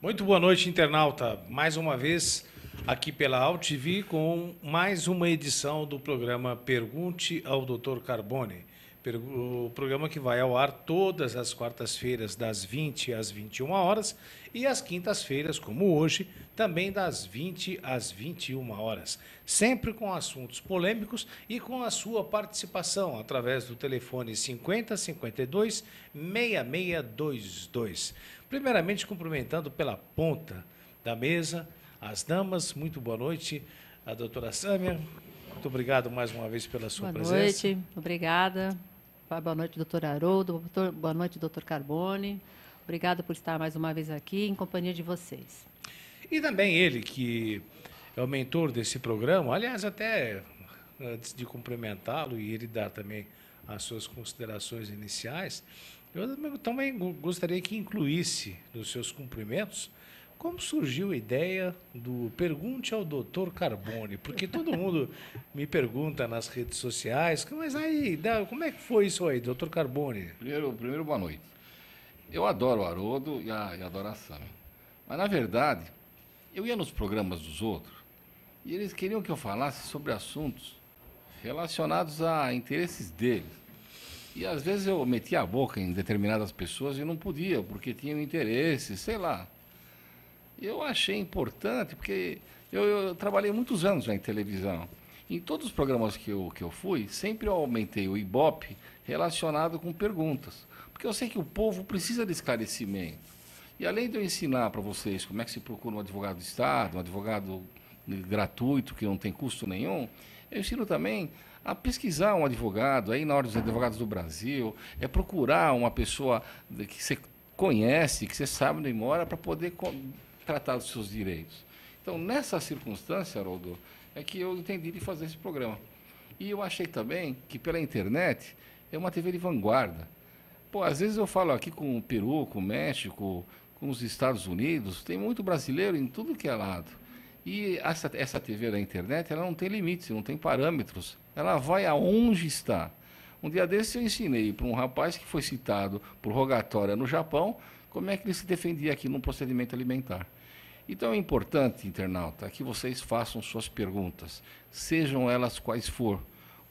Muito boa noite, internauta. Mais uma vez aqui pela AltV com mais uma edição do programa Pergunte ao Dr. Carbone. O programa que vai ao ar todas as quartas-feiras das 20 às 21 horas e às quintas-feiras, como hoje, também das 20 às 21 horas. Sempre com assuntos polêmicos e com a sua participação através do telefone 50 52 6622. Primeiramente, cumprimentando pela ponta da mesa as damas. Muito boa noite, a doutora Sâmia. Muito obrigado mais uma vez pela sua presença. Boa noite, obrigada. Boa noite, doutor Haroldo. Boa noite, doutor Carbone. Obrigada por estar mais uma vez aqui em companhia de vocês. E também ele, que é o mentor desse programa. Aliás, até antes de cumprimentá-lo e ele dar também as suas considerações iniciais, eu também gostaria que incluísse nos seus cumprimentos como surgiu a ideia do Pergunte ao Dr. Carbone, porque todo mundo me pergunta nas redes sociais, mas aí, como é que foi isso aí, Dr. Carbone? Primeiro, boa noite. Eu adoro o Haroldo e adoro a Sâmia. Mas, na verdade, eu ia nos programas dos outros e eles queriam que eu falasse sobre assuntos relacionados a interesses deles. E, às vezes, eu metia a boca em determinadas pessoas e não podia, porque tinham interesse, sei lá. Eu achei importante, porque eu trabalhei muitos anos já em televisão. Em todos os programas que eu fui, sempre eu aumentei o Ibope relacionado com perguntas. Porque eu sei que o povo precisa de esclarecimento. E além de eu ensinar para vocês como é que se procura um advogado do Estado, um advogado gratuito, que não tem custo nenhum, eu ensino também a pesquisar um advogado, aí na hora dos advogados do Brasil, é procurar uma pessoa que você conhece, que você sabe onde mora, para poder tratar dos seus direitos. Então, nessa circunstância, Haroldo, é que eu entendi de fazer esse programa. E eu achei também que pela internet é uma TV de vanguarda. Pô, às vezes eu falo aqui com o Peru, com o México, com os Estados Unidos, tem muito brasileiro em tudo que é lado. E essa TV da internet, ela não tem limites, não tem parâmetros. Ela vai aonde está. Um dia desse eu ensinei para um rapaz que foi citado por rogatória no Japão, como é que ele se defendia aqui num procedimento alimentar. Então é importante, internauta, que vocês façam suas perguntas, sejam elas quais for.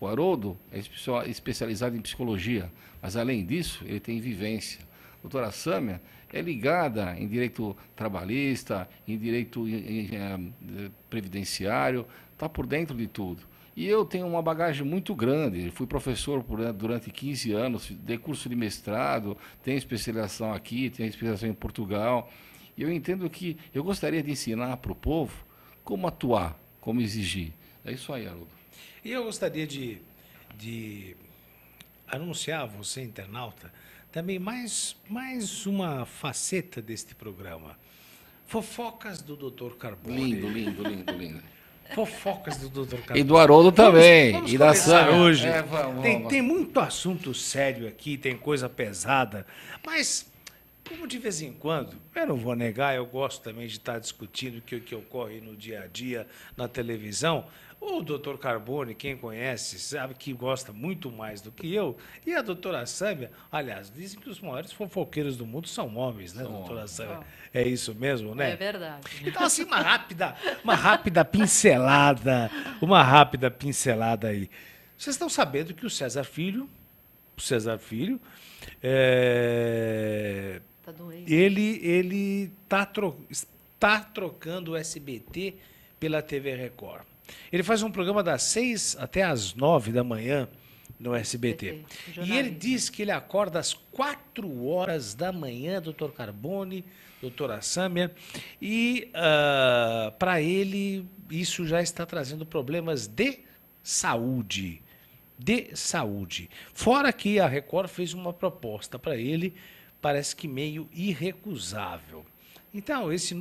O Haroldo é especializado em psicologia, mas além disso, ele tem vivência. A doutora Sâmia é ligada em direito trabalhista, em direito previdenciário, está por dentro de tudo. E eu tenho uma bagagem muito grande, fui professor durante 15 anos, dei curso de mestrado, tenho especialização aqui, tenho especialização em Portugal. E eu entendo que eu gostaria de ensinar para o povo como atuar, como exigir. É isso aí, Haroldo. E eu gostaria de anunciar a você, internauta, também mais uma faceta deste programa. Fofocas do Dr. Carbone. Lindo. Fofocas do Dr. Carbone. E do Haroldo também. Vamos e da Sâmia hoje. Vamos. Tem muito assunto sério aqui, tem coisa pesada, mas como de vez em quando, eu não vou negar, eu gosto também de estar discutindo o que ocorre no dia a dia na televisão. O doutor Carbone, quem conhece, sabe que gosta muito mais do que eu. E a doutora Sâmia, aliás, dizem que os maiores fofoqueiros do mundo são homens, né, doutora Sâmia? É isso mesmo, né? É verdade. Então, assim, uma rápida pincelada aí. Vocês estão sabendo que o César Filho, Tá doente. ele está trocando o SBT pela TV Record. Ele faz um programa das 6 até às 9 da manhã no SBT. E ele diz que ele acorda às 4 horas da manhã, doutor Carbone, doutora Sâmia, e para ele isso já está trazendo problemas de saúde. Fora que a Record fez uma proposta para ele, parece que meio irrecusável. Então, essa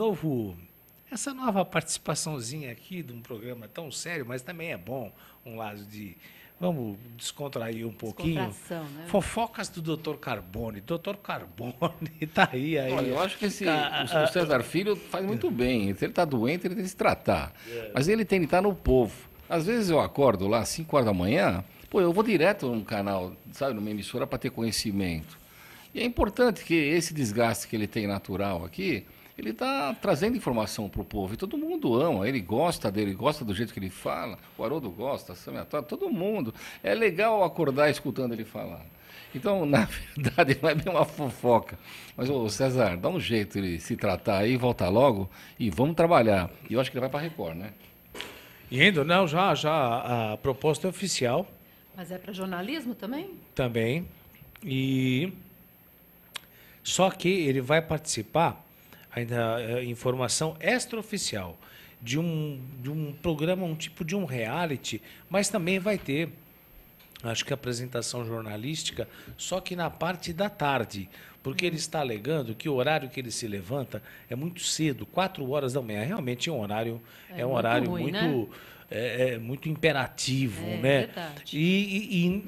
nova participaçãozinha aqui de um programa tão sério, mas também é bom, um lado de, vamos descontrair um pouquinho. Né? Fofocas do Dr. Carbone. Dr. Carbone está aí. Olha, eu acho que o César Filho faz muito bem. Se ele está doente, ele tem que se tratar. Mas ele tem que estar no povo. Às vezes eu acordo lá às 5 horas da manhã, eu vou direto num canal, sabe, numa emissora para ter conhecimento. E é importante que esse desgaste que ele tem natural aqui, ele está trazendo informação para o povo. E todo mundo ama, ele gosta dele, gosta do jeito que ele fala. O Haroldo gosta, a Sâmia, todo mundo. É legal acordar escutando ele falar. Então, na verdade, não é bem uma fofoca. Mas, ô César, dá um jeito ele se tratar aí, volta logo e vamos trabalhar. E eu acho que ele vai para a Record, né? Indo, não, já a proposta é oficial Mas é para jornalismo também? também. E só que ele vai participar, ainda informação extraoficial, de um programa, um tipo de um reality, mas também vai ter, acho que apresentação jornalística, só que na parte da tarde, porque ele está alegando que o horário que ele se levanta é muito cedo, 4 horas da manhã. Realmente é um horário, É um muito horário ruim, muito, né? muito imperativo, É né? verdade. E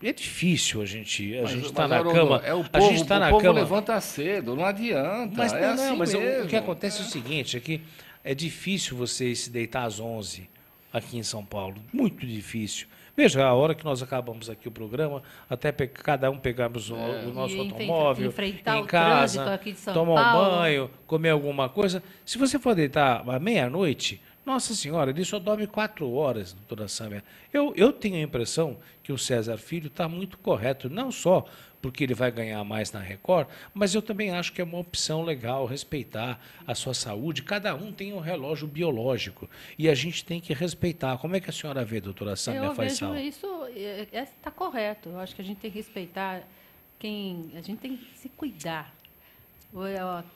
é difícil a gente está Mas, na Haroldo, cama, é o a povo, gente está o na povo cama. levanta cedo, não adianta. Mas é não, assim mas mesmo. o que acontece é o seguinte, é que é difícil você se deitar às 11 aqui em São Paulo, muito difícil. Veja, a hora que nós acabamos aqui o programa, até cada um pegarmos o nosso E automóvel, enfrentar em o casa, trânsito aqui de São tomar um Paulo. banho, comer alguma coisa. Se você for deitar à meia-noite, nossa senhora, ele só dorme 4 horas, doutora Sâmia. Eu tenho a impressão que o César Filho está muito correto, não só porque ele vai ganhar mais na Record, mas eu também acho que é uma opção legal respeitar a sua saúde. Cada um tem um relógio biológico e a gente tem que respeitar. Como é que a senhora vê, doutora Sâmia Eu Faisal? vejo isso, está correto. Eu acho que a gente tem que respeitar a gente tem que se cuidar.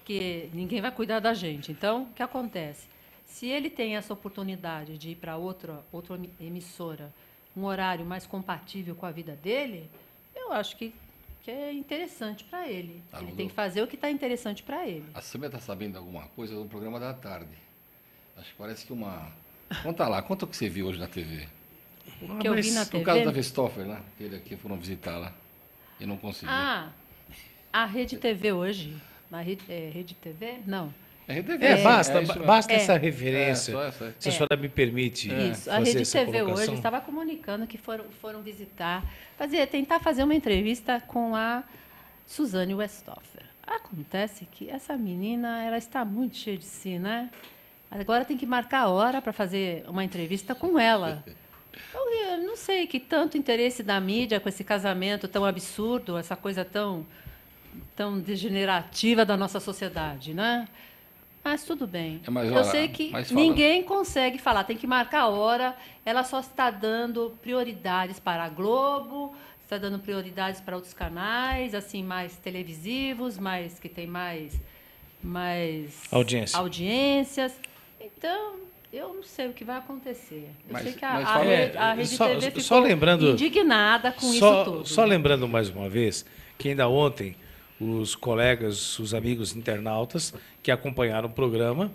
Que ninguém vai cuidar da gente. Então, o que acontece? Se ele tem essa oportunidade de ir para outra emissora, um horário mais compatível com a vida dele, eu acho que é interessante para ele. Ele tem que fazer o que está interessante para ele. A Sâmia está sabendo alguma coisa do programa da tarde. Acho que parece que uma... Conta lá, conta o que você viu hoje na TV. O que eu vi na O TV... caso da Vestoffer, lá, que ele aqui foram visitar lá e não conseguiu. A Rede TV hoje, na Rede TV? Não. Basta essa referência. Só essa. Se a senhora me permite Isso, a fazer Rede essa TV colocação. hoje estava comunicando que foram visitar, tentar fazer uma entrevista com a Suzane Westhofer. Acontece que essa menina, ela está muito cheia de si, né? Agora tem que marcar a hora para fazer uma entrevista com ela. Eu não sei que tanto interesse da mídia com esse casamento tão absurdo, essa coisa tão degenerativa da nossa sociedade, né? Mas tudo bem. Eu sei que ninguém consegue falar, tem que marcar a hora. Ela só está dando prioridades para a Globo, está dando prioridades para outros canais, assim, mais televisivos, que tem mais audiências. Então, eu não sei o que vai acontecer. Eu sei que a Rede TV ficou indignada com isso tudo. Só lembrando mais uma vez que ainda ontem os colegas, os amigos internautas que acompanharam o programa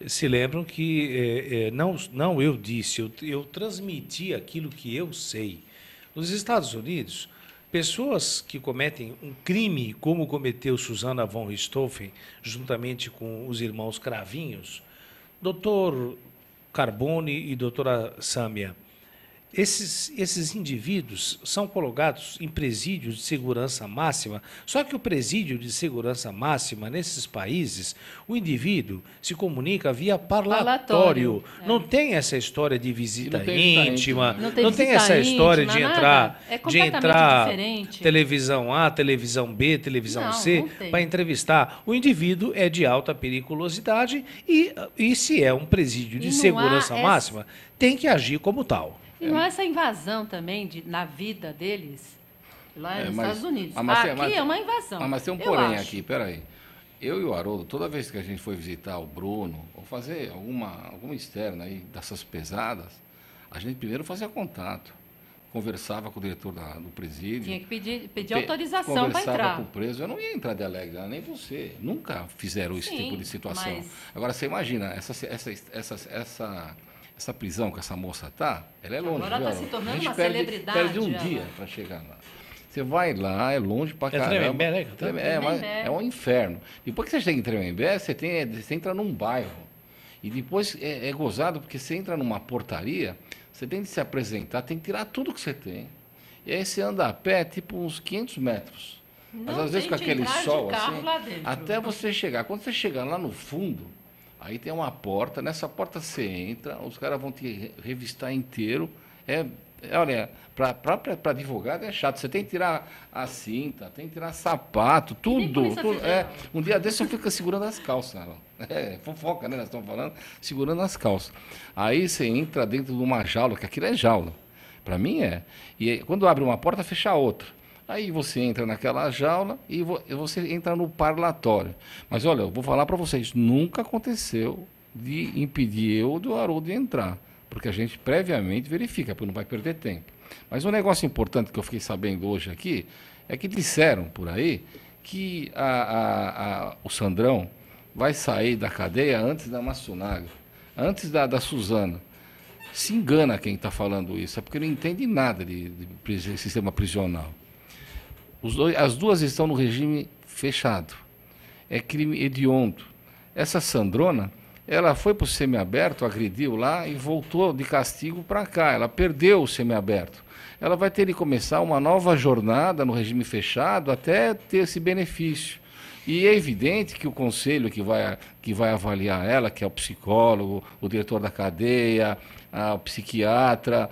se lembram que não eu disse, eu transmiti aquilo que eu sei. Nos Estados Unidos, pessoas que cometem um crime como cometeu Susana von Richthofen, juntamente com os irmãos Cravinhos, doutor Carbone e doutora Sâmia, esses indivíduos são colocados em presídios de segurança máxima, só que o presídio de segurança máxima, nesses países, o indivíduo se comunica via parlatório. Não tem essa história de visita íntima, não tem essa história de entrar diferente. televisão A, televisão B, televisão C, para entrevistar. O indivíduo é de alta periculosidade e se é um presídio de segurança máxima, tem que agir como tal. E não é essa invasão também na vida deles, lá nos Estados Unidos. Aqui é uma invasão. Mas tem um porém aqui, peraí. Eu e o Haroldo, toda vez que a gente foi visitar o Bruno, ou fazer alguma externa aí dessas pesadas, a gente primeiro fazia contato. Conversava com o diretor do presídio. Tinha que pedir autorização para entrar. Conversava com o preso. Eu não ia entrar de alegre, nem você. Nunca fizeram esse tipo de situação. Agora, você imagina, essa prisão que essa moça ela é longe. Agora está se tornando uma celebridade. Perde um dia para chegar lá. Você vai lá, é longe para caramba. É um inferno. Depois que você chega em Tremembé, você entra num bairro. E depois é gozado, porque você entra numa portaria, você tem de se apresentar, tem que tirar tudo que você tem. E aí você anda a pé, tipo uns 500 metros. Mas Não às vezes com tente aquele entrar de sol carro assim, lá dentro. até você chegar. Quando você chegar lá no fundo, aí tem uma porta, nessa porta você entra, os caras vão te revistar inteiro. Olha, para advogado é chato. Você tem que tirar a cinta, tem que tirar sapato, nem tudo. Polícia tudo. Federal. Um dia desse eu fico segurando as calças. Fofoca, né? Nós estamos falando, segurando as calças. Aí você entra dentro de uma jaula, que aquilo é jaula. Para mim é. E quando abre uma porta, fecha a outra. Aí você entra naquela jaula e você entra no parlatório. Mas olha, eu vou falar para vocês, nunca aconteceu de impedir eu do Haroldo de entrar, porque a gente previamente verifica, porque não vai perder tempo. Mas um negócio importante que eu fiquei sabendo hoje aqui, é que disseram por aí que o Sandrão vai sair da cadeia antes da Matsunaga, antes da Suzana. Se engana quem está falando isso, é porque não entende nada de sistema prisional. As duas estão no regime fechado. É crime hediondo. Essa Sandrona, ela foi para o semiaberto, agrediu lá e voltou de castigo para cá. Ela perdeu o semiaberto. Ela vai ter que começar uma nova jornada no regime fechado até ter esse benefício. E é evidente que o conselho que vai avaliar ela, que é o psicólogo, o diretor da cadeia, o psiquiatra,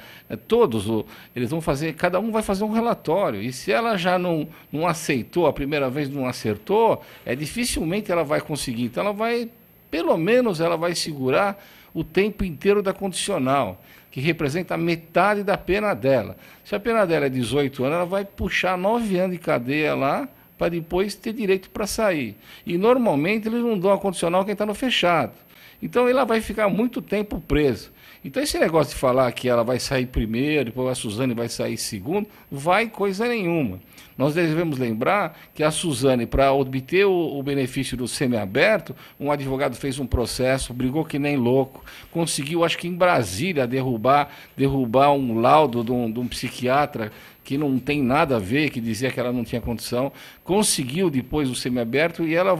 todos, eles vão fazer, cada um vai fazer um relatório. E se ela já não aceitou, a primeira vez não acertou, dificilmente ela vai conseguir. Então ela vai, pelo menos ela vai segurar o tempo inteiro da condicional, que representa metade da pena dela. Se a pena dela é 18 anos, ela vai puxar 9 anos de cadeia lá, para depois ter direito para sair. E normalmente eles não dão a condicional quem está no fechado. Então ela vai ficar muito tempo presa. Então esse negócio de falar que ela vai sair primeiro, depois a Suzane vai sair segundo, vai coisa nenhuma. Nós devemos lembrar que a Suzane, para obter o benefício do semiaberto, um advogado fez um processo, brigou que nem louco, conseguiu, acho que em Brasília, derrubar um laudo de um psiquiatra que não tem nada a ver, que dizia que ela não tinha condição, conseguiu depois o semiaberto e ela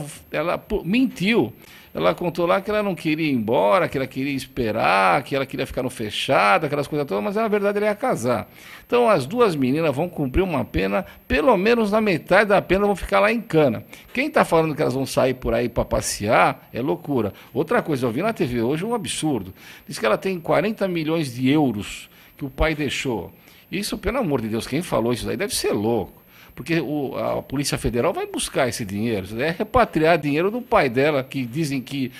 mentiu. Ela contou lá que ela não queria ir embora, que ela queria esperar, que ela queria ficar no fechado, aquelas coisas todas, mas na verdade ela ia casar. Então as duas meninas vão cumprir uma pena, pelo menos na metade da pena vão ficar lá em cana. Quem está falando que elas vão sair por aí para passear é loucura. Outra coisa, eu vi na TV hoje um absurdo. Diz que ela tem 40 milhões de euros que o pai deixou. Isso, pelo amor de Deus, quem falou isso daí deve ser louco. Porque a Polícia Federal vai buscar esse dinheiro, é repatriar dinheiro do pai dela, que dizem que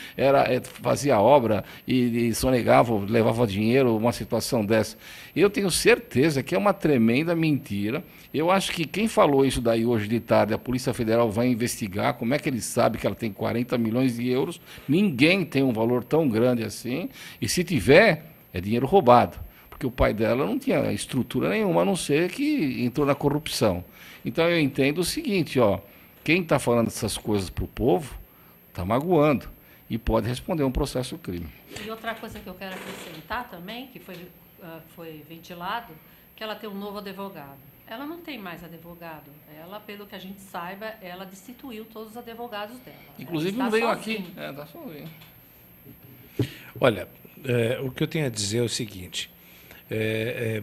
fazia obra e sonegava, levava dinheiro, uma situação dessa. Eu tenho certeza que é uma tremenda mentira. Eu acho que quem falou isso daí hoje de tarde, a Polícia Federal vai investigar como é que ele sabe que ela tem 40 milhões de euros. Ninguém tem um valor tão grande assim, e se tiver, é dinheiro roubado. Porque o pai dela não tinha estrutura nenhuma, a não ser que entrou na corrupção. Então eu entendo o seguinte, quem está falando essas coisas para o povo está magoando e pode responder um processo crime. E outra coisa que eu quero acrescentar também, que foi ventilado, que ela tem um novo advogado. Ela não tem mais advogado. Ela, pelo que a gente saiba, ela destituiu todos os advogados dela. Inclusive não veio aqui. Está sozinho. Olha, o que eu tenho a dizer é o seguinte.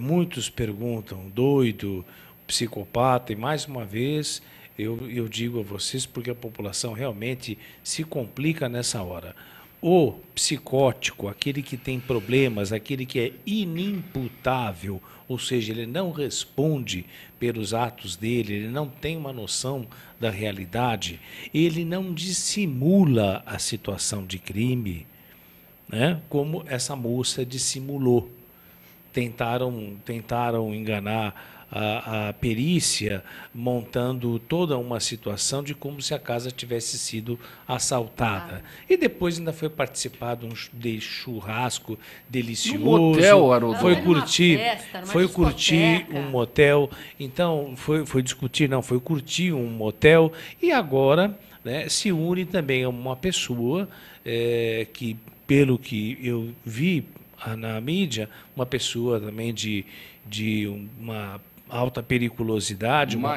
Muitos perguntam, doido, psicopata, e mais uma vez eu digo a vocês, porque a população realmente se complica nessa hora. O psicótico, aquele que tem problemas, aquele que é inimputável, ou seja, ele não responde pelos atos dele, ele não tem uma noção da realidade, ele não dissimula a situação de crime, né, como essa moça dissimulou. Tentaram enganar a perícia, montando toda uma situação de como se a casa tivesse sido assaltada. E depois ainda foi participar de churrasco delicioso. No motel, Haroldo. Foi curtir um motel. Então, foi discutir, não, foi curtir um motel. E agora, né, se une também a uma pessoa que, pelo que eu vi na mídia, uma pessoa também de uma alta periculosidade, uma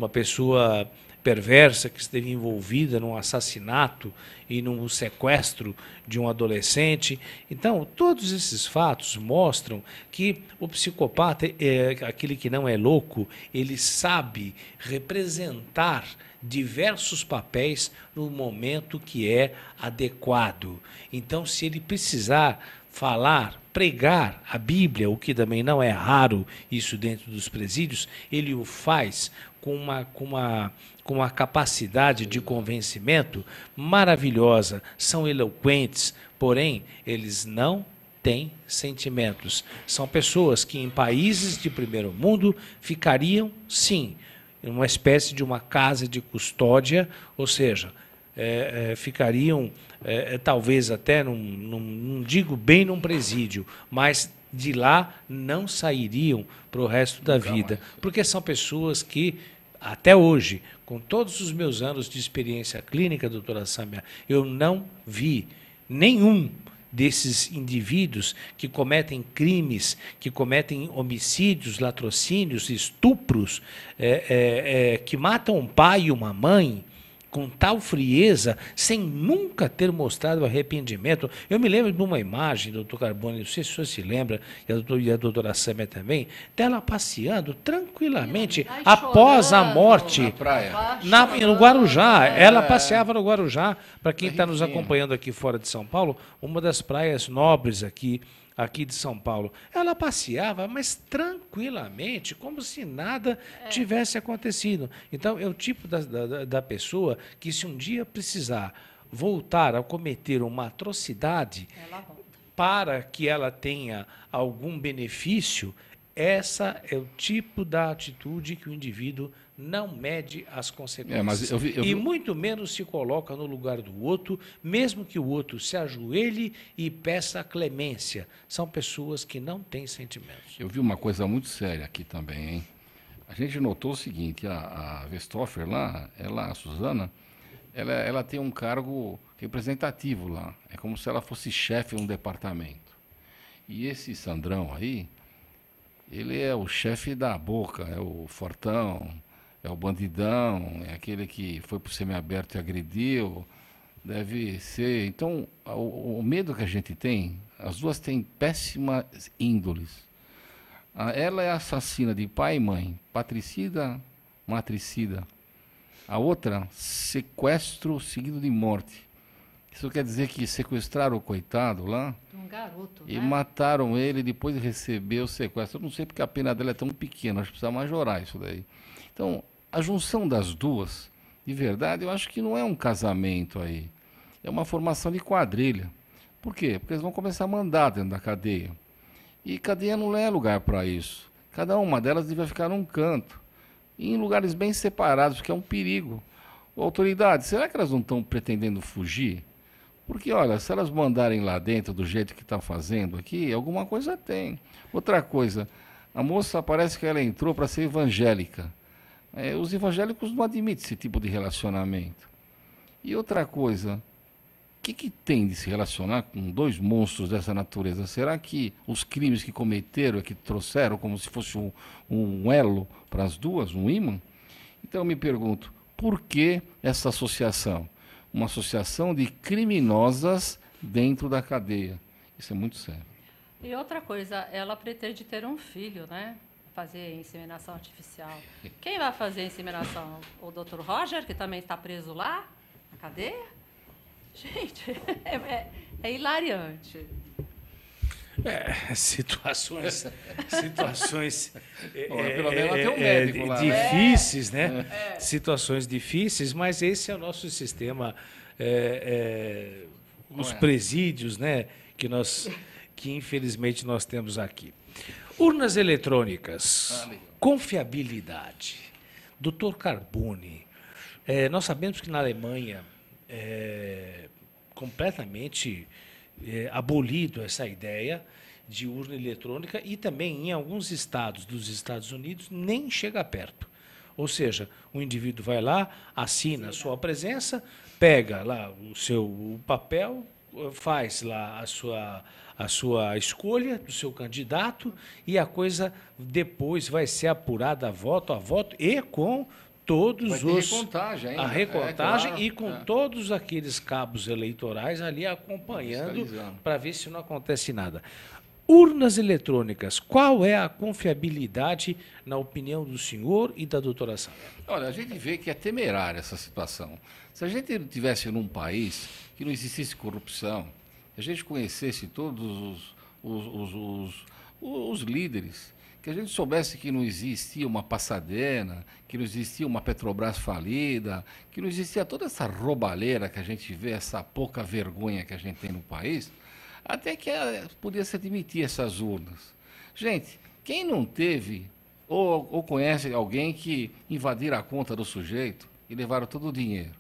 pessoa perversa que esteve envolvida num assassinato e num sequestro de um adolescente. Então, todos esses fatos mostram que o psicopata, aquele que não é louco, ele sabe representar diversos papéis no momento que é adequado. Então, se ele precisar falar, pregar a Bíblia, o que também não é raro isso dentro dos presídios, ele o faz com uma capacidade de convencimento maravilhosa. São eloquentes, porém, eles não têm sentimentos. São pessoas que em países de primeiro mundo ficariam, sim, em uma espécie de uma casa de custódia, ou seja, ficariam talvez até, não digo bem num presídio, mas de lá não sairiam para o resto da vida, porque são pessoas que, até hoje, com todos os meus anos de experiência clínica, doutora Sâmia, eu não vi nenhum desses indivíduos que cometem crimes, que cometem homicídios, latrocínios, estupros, que matam um pai e uma mãe, com tal frieza, sem nunca ter mostrado arrependimento. Eu me lembro de uma imagem, doutor Carbone, não sei se o senhor se lembra, e a doutora Sâmia também, dela passeando tranquilamente após a morte. Na praia. No Guarujá. Ela passeava no Guarujá. Para quem está nos acompanhando aqui fora de São Paulo, uma das praias nobres aqui de São Paulo. Ela passeava, mas tranquilamente, como se nada tivesse acontecido. Então, é o tipo da pessoa que, se um dia precisar voltar a cometer uma atrocidade para que ela tenha algum benefício, essa é o tipo da atitude que o indivíduo não mede as consequências. Mas eu vi... E muito menos se coloca no lugar do outro, mesmo que o outro se ajoelhe e peça clemência. São pessoas que não têm sentimentos. Eu vi uma coisa muito séria aqui também, hein? A gente notou o seguinte, a Westhofer lá, a Suzana, ela tem um cargo representativo lá. É como se ela fosse chefe de um departamento. E esse Sandrão aí, ele é o chefe da boca, é o fortão, é o bandidão, é aquele que foi para o semiaberto e agrediu, deve ser... Então, o medo que a gente tem, as duas têm péssimas índoles. Ela é assassina de pai e mãe, patricida, matricida. A outra, sequestro seguido de morte. Isso quer dizer que sequestraram o coitado lá um garoto, e né? mataram ele depois de receber o sequestro. Eu não sei porque a pena dela é tão pequena, acho que precisa majorar isso daí. Então, a junção das duas, de verdade, eu acho que não é um casamento aí. É uma formação de quadrilha. Por quê? Porque eles vão começar a mandar dentro da cadeia. E cadeia não é lugar para isso. Cada uma delas devia ficar num canto. E em lugares bem separados, porque é um perigo. Autoridade, será que elas não estão pretendendo fugir? Porque, olha, se elas mandarem lá dentro do jeito que estão fazendo aqui, alguma coisa tem. Outra coisa, a moça parece que ela entrou para ser evangélica. Os evangélicos não admitem esse tipo de relacionamento. E outra coisa, o que tem de se relacionar com dois monstros dessa natureza? Será que os crimes que cometeram é que trouxeram como se fosse um elo para as duas, um ímã? Então eu me pergunto, por que essa associação? Uma associação de criminosas dentro da cadeia. Isso é muito sério. E outra coisa, ela pretende ter um filho, né? Fazer inseminação artificial. Quem vai fazer a inseminação? O Dr. Roger, que também está preso lá, na cadeia? Gente, é hilariante. Situações Pelo menos ela tem um médico lá, difíceis, né? Situações difíceis, mas esse é o nosso sistema, os presídios, né? Que infelizmente nós temos aqui. Urnas eletrônicas, confiabilidade. Dr. Carbone, nós sabemos que na Alemanha completamente abolido essa ideia de urna eletrônica e também em alguns estados dos Estados Unidos nem chega perto. Ou seja, o indivíduo vai lá, assina a sua presença, pega lá o papel, faz lá a sua escolha do seu candidato e a coisa depois vai ser apurada voto a voto e com todos Vai ter os recontagem ainda. a recontagem claro, e com todos aqueles cabos eleitorais ali acompanhando Fiscalizando. para ver se não acontece nada. Urnas eletrônicas, qual é a confiabilidade na opinião do senhor e da doutora Sandra? Olha, a gente vê que é temerária essa situação. Se a gente tivesse num país que não existisse corrupção, que a gente conhecesse todos os líderes, que a gente soubesse que não existia uma Passadena, que não existia uma Petrobras falida, que não existia toda essa roubalheira que a gente vê, essa pouca vergonha que a gente tem no país, até que podia se admitir essas urnas. Gente, quem não teve ou conhece alguém que invadiram a conta do sujeito e levaram todo o dinheiro?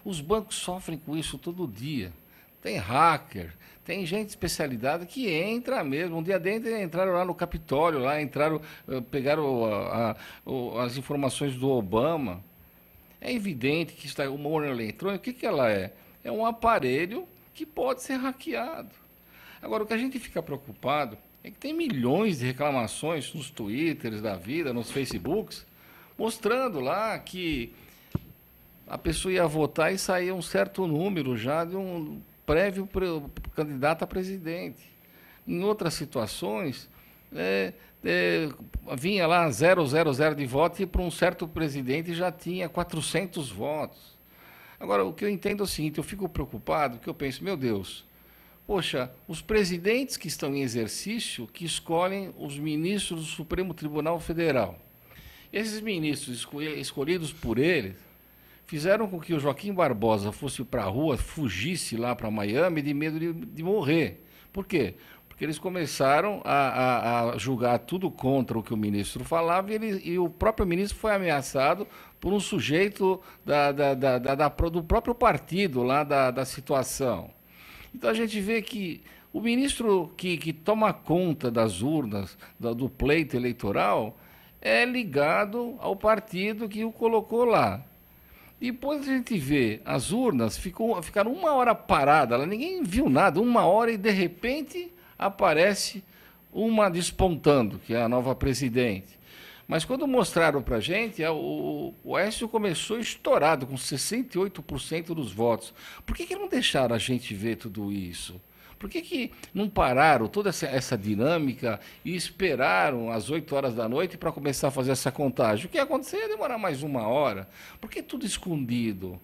Os bancos sofrem com isso todo dia. Tem hacker, tem gente especializada que entra mesmo. Um dia dentro entraram lá no Capitólio, lá entraram, pegaram as informações do Obama. É evidente que uma urna eletrônica, o que ela é? É um aparelho que pode ser hackeado. Agora, o que a gente fica preocupado é que tem milhões de reclamações nos Twitters da vida, nos Facebooks, mostrando lá que a pessoa ia votar e saía um certo número já de um prévio candidato a presidente. Em outras situações, vinha lá 000 de voto e para um certo presidente já tinha 400 votos. Agora, o que eu entendo é o seguinte, eu fico preocupado, porque eu penso, meu Deus, poxa, os presidentes que estão em exercício que escolhem os ministros do Supremo Tribunal Federal. Esses ministros escolhidos por eles fizeram com que o Joaquim Barbosa fosse para a rua, fugisse lá para Miami de medo de morrer. Por quê? Porque eles começaram a julgar tudo contra o que o ministro falava e o próprio ministro foi ameaçado por um sujeito do próprio partido lá da situação. Então a gente vê que o ministro que toma conta das urnas, do pleito eleitoral, é ligado ao partido que o colocou lá. Depois a gente vê, as urnas ficaram 1 hora paradas, ninguém viu nada, 1 hora e de repente aparece uma despontando, que é a nova presidente. Mas quando mostraram para a gente, o Aécio começou estourado, com 68% dos votos. Por que não deixaram a gente ver tudo isso? Por que não pararam toda essa dinâmica e esperaram às 8 horas da noite para começar a fazer essa contagem? O que ia acontecer ia demorar mais 1 hora. Por que tudo escondido?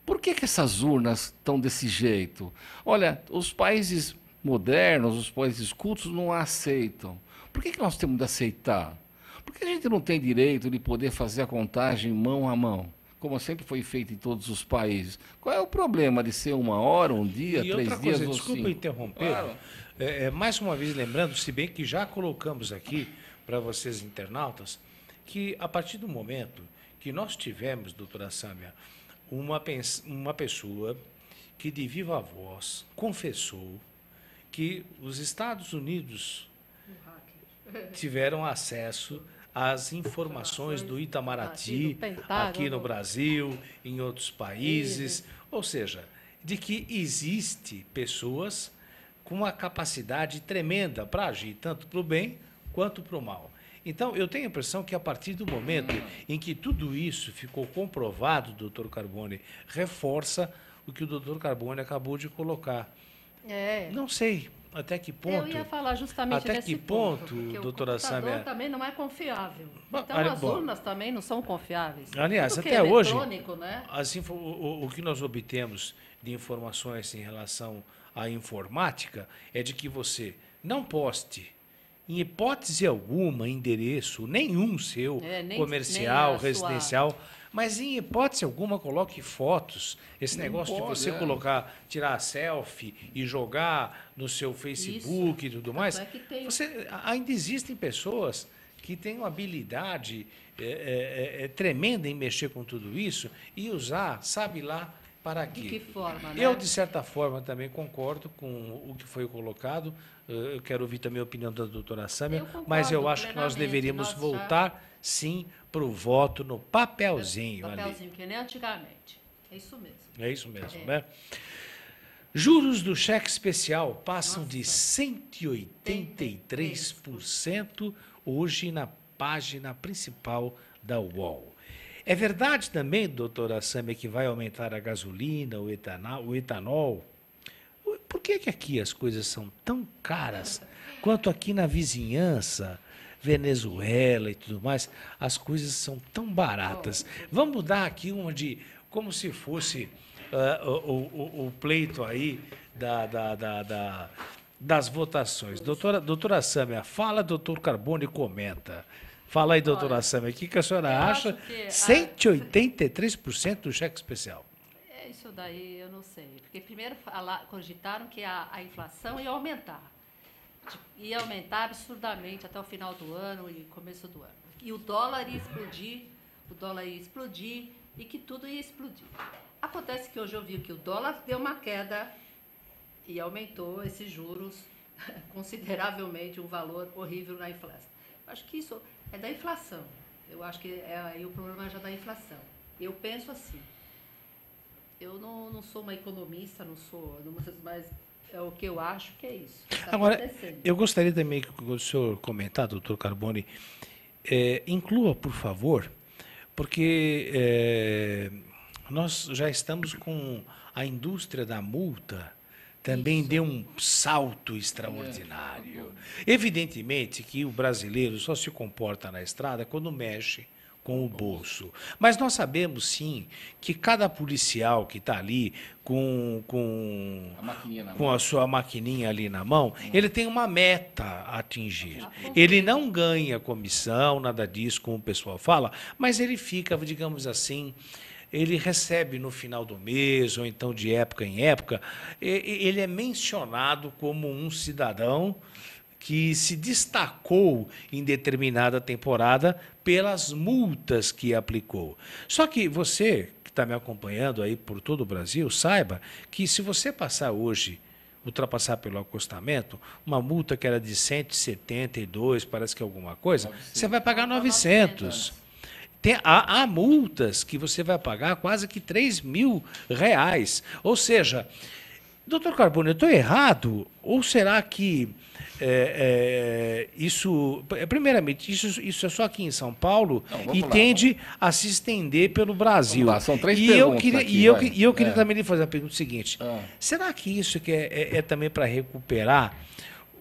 Por que essas urnas estão desse jeito? Olha, os países modernos, os países cultos não a aceitam. Por que nós temos de aceitar? Por que a gente não tem direito de poder fazer a contagem mão a mão, como sempre foi feito em todos os países? Qual é o problema de ser 1 hora, 1 dia, 3 dias ou 5? Desculpa interromper. Claro. Mais uma vez lembrando, se bem que já colocamos aqui para vocês internautas, que a partir do momento que nós tivemos, doutora Sâmia, uma pessoa que de viva voz confessou que os Estados Unidos tiveram acesso às informações do Itamaraty, aqui no Brasil, em outros países, ou seja, de que existe pessoas com uma capacidade tremenda para agir tanto para o bem quanto para o mal. Então, eu tenho a impressão que a partir do momento em que tudo isso ficou comprovado, doutor Carbone, reforça o que o doutor Carbone acabou de colocar. Não sei até que ponto. Eu ia falar justamente nesse ponto, doutora Sâmia, também não é confiável. Então, as urnas também não são confiáveis. Aliás, tudo até hoje, né? o que nós obtemos de informações em relação à informática é de que você não poste, em hipótese alguma, endereço nenhum seu, comercial, residencial, mas em hipótese alguma coloque fotos. Esse negócio de você tirar selfie e jogar no seu Facebook e tudo mais. Ainda existem pessoas que têm uma habilidade tremenda em mexer com tudo isso e usar, sabe lá, para quê? De que forma, né? Eu, de certa forma, também concordo com o que foi colocado. Eu quero ouvir também a opinião da doutora Sâmia, mas eu acho que nós deveríamos voltar, sim, para o voto no papelzinho ali. Papelzinho, que nem antigamente. É isso mesmo. É isso mesmo, né? Juros do cheque especial passam de 183% hoje na página principal da UOL. É verdade também, doutora Sâmia, que vai aumentar a gasolina, o etanol? Por que aqui as coisas são tão caras quanto aqui na vizinhança, Venezuela e tudo mais, as coisas são tão baratas? Vamos dar aqui uma de, como se fosse o pleito aí das votações. Doutora Sâmia, fala, doutor Carbone comenta. Fala aí, doutora Sâmia, o que a senhora acha? 183% do cheque especial. Isso daí eu não sei. Porque primeiro cogitaram que a inflação ia aumentar. Ia aumentar absurdamente até o final do ano e começo do ano. E o dólar ia explodir e que tudo ia explodir. Acontece que hoje eu vi que o dólar deu uma queda e aumentou esses juros consideravelmente, um valor horrível na inflação. Eu acho que isso é da inflação. Eu acho que aí o problema já da inflação. Eu penso assim. Eu não sou uma economista, mas é o que eu acho que é isso. Agora, eu gostaria também que o senhor comentar, doutor Carbone, inclua, por favor, porque nós já estamos com a indústria da multa, também deu um salto extraordinário. Evidentemente que o brasileiro só se comporta na estrada quando mexe com o bolso. Mas nós sabemos, sim, que cada policial que está ali com a sua maquininha ali na mão, ele tem uma meta a atingir. Ele não ganha comissão, nada disso, como o pessoal fala, mas ele fica, digamos assim, ele recebe no final do mês, ou então de época em época, ele é mencionado como um cidadão que se destacou em determinada temporada pelas multas que aplicou. Só que você, que está me acompanhando aí por todo o Brasil, saiba que se você passar hoje, ultrapassar pelo acostamento, uma multa que era de 172, parece que é alguma coisa, você vai pagar 900. Há multas que você vai pagar quase que R$3.000. Ou seja, doutor Carbone, eu estou errado? Ou será que isso, primeiramente, isso é só aqui em São Paulo e tende a se estender pelo Brasil? Vamos lá, são 3 perguntas aqui. E eu queria também lhe fazer a pergunta seguinte. Será que isso que é também para recuperar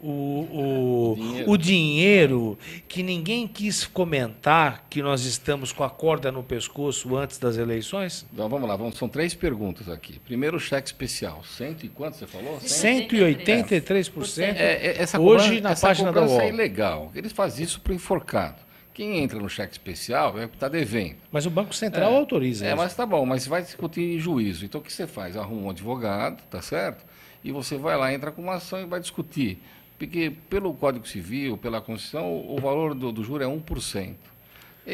o dinheiro que ninguém quis comentar, que nós estamos com a corda no pescoço antes das eleições? Então, vamos lá, são 3 perguntas aqui. Primeiro, o cheque especial. Cento e quanto você falou? 183%. Hoje, na página da UOL. É ilegal. Eles fazem isso para o enforcado. Quem entra no cheque especial é o que está devendo. Mas o Banco Central autoriza isso. Mas tá bom, mas você vai discutir em juízo. Então, o que você faz? Arruma um advogado, tá certo? E você vai lá, entra com uma ação e vai discutir. Porque, pelo Código Civil, pela Constituição, o valor do juro é 1%.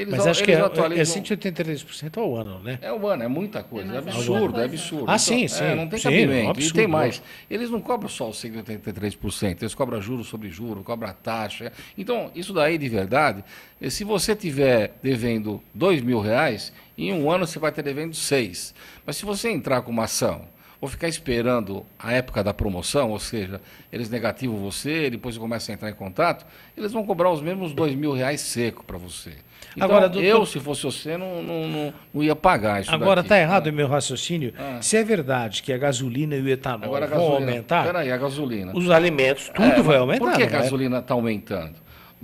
Mas acho que é 183% ao ano, né? É ao ano, é muita coisa. É absurdo, é absurdo. Ah, sim, sim. Não tem cabimento. E tem mais. Eles não cobram só os 183%, eles cobram juros sobre juros, cobram taxa. Então, isso daí, de verdade, se você estiver devendo R$2.000, em um ano você vai estar devendo 6. Mas se você entrar com uma ação, ou ficar esperando a época da promoção, ou seja, eles negativam você, depois você começa a entrar em contato, eles vão cobrar os mesmos R$2.000 seco para você. Então, agora, doutor, se fosse você, não ia pagar isso. Agora, está errado o meu raciocínio? Se é verdade que a gasolina e o etanol vão aumentar, peraí, a gasolina. Os alimentos, tudo vai aumentar. Por que a gasolina está aumentando?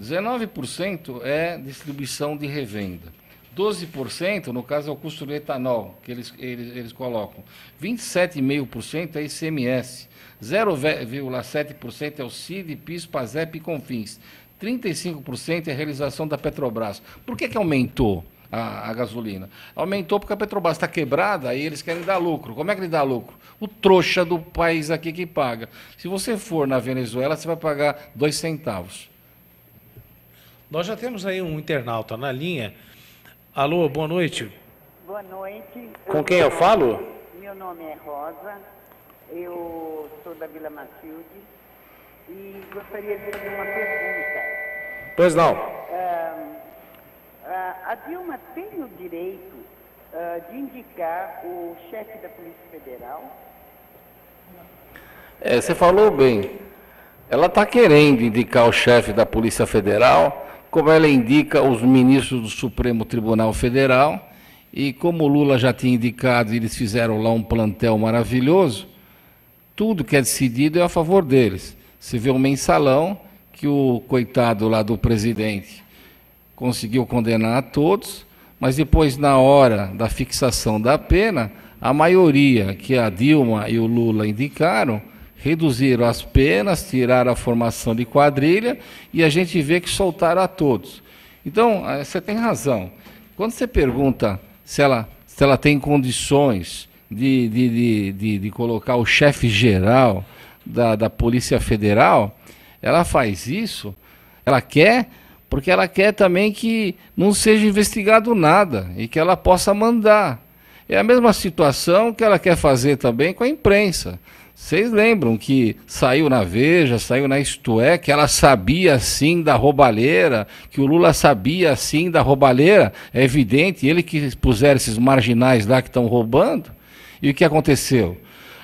19% é distribuição de revenda. 12%, no caso, é o custo do etanol, que eles colocam. 27,5% é ICMS. 0,7% é o CID, PIS, PASEP e CONFINS. 35% é a realização da Petrobras. Por que aumentou a gasolina? Aumentou porque a Petrobras está quebrada e eles querem dar lucro. Como é que ele dá lucro? O trouxa do país aqui que paga. Se você for na Venezuela, você vai pagar 2 centavos. Nós já temos aí um internauta na linha. Alô, boa noite. Boa noite. Com quem eu falo? Meu nome é Rosa, eu sou da Vila Matilde e gostaria de fazer uma pergunta. Pois não. A Dilma tem o direito de indicar o chefe da Polícia Federal? Você falou bem. Ela está querendo indicar o chefe da Polícia Federal, como ela indica os ministros do Supremo Tribunal Federal e como o Lula já tinha indicado, eles fizeram lá um plantel maravilhoso, tudo que é decidido é a favor deles. Você vê um mensalão que o coitado lá do presidente conseguiu condenar a todos, mas depois, na hora da fixação da pena, a maioria que a Dilma e o Lula indicaram, reduziram as penas, tiraram a formação de quadrilha e a gente vê que soltaram a todos. Então, você tem razão. Quando você pergunta se ela tem condições de colocar o chefe geral da Polícia Federal, ela faz isso, ela quer, porque ela quer também que não seja investigado nada e que ela possa mandar. É a mesma situação que ela quer fazer também com a imprensa. Vocês lembram que saiu na Veja, saiu na Isto É, que ela sabia sim da roubalheira, que o Lula sabia sim da roubalheira? É evidente, ele que puseram esses marginais lá que estão roubando. E o que aconteceu?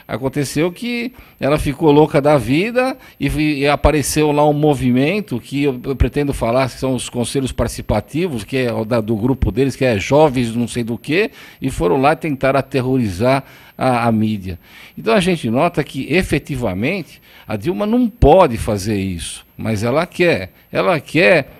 Aconteceu que ela ficou louca da vida e apareceu lá um movimento que eu pretendo falar, que são os conselhos participativos, que é do grupo deles, que é jovens não sei do que, e foram lá tentar aterrorizar a mídia. Então a gente nota que efetivamente a Dilma não pode fazer isso, mas ela quer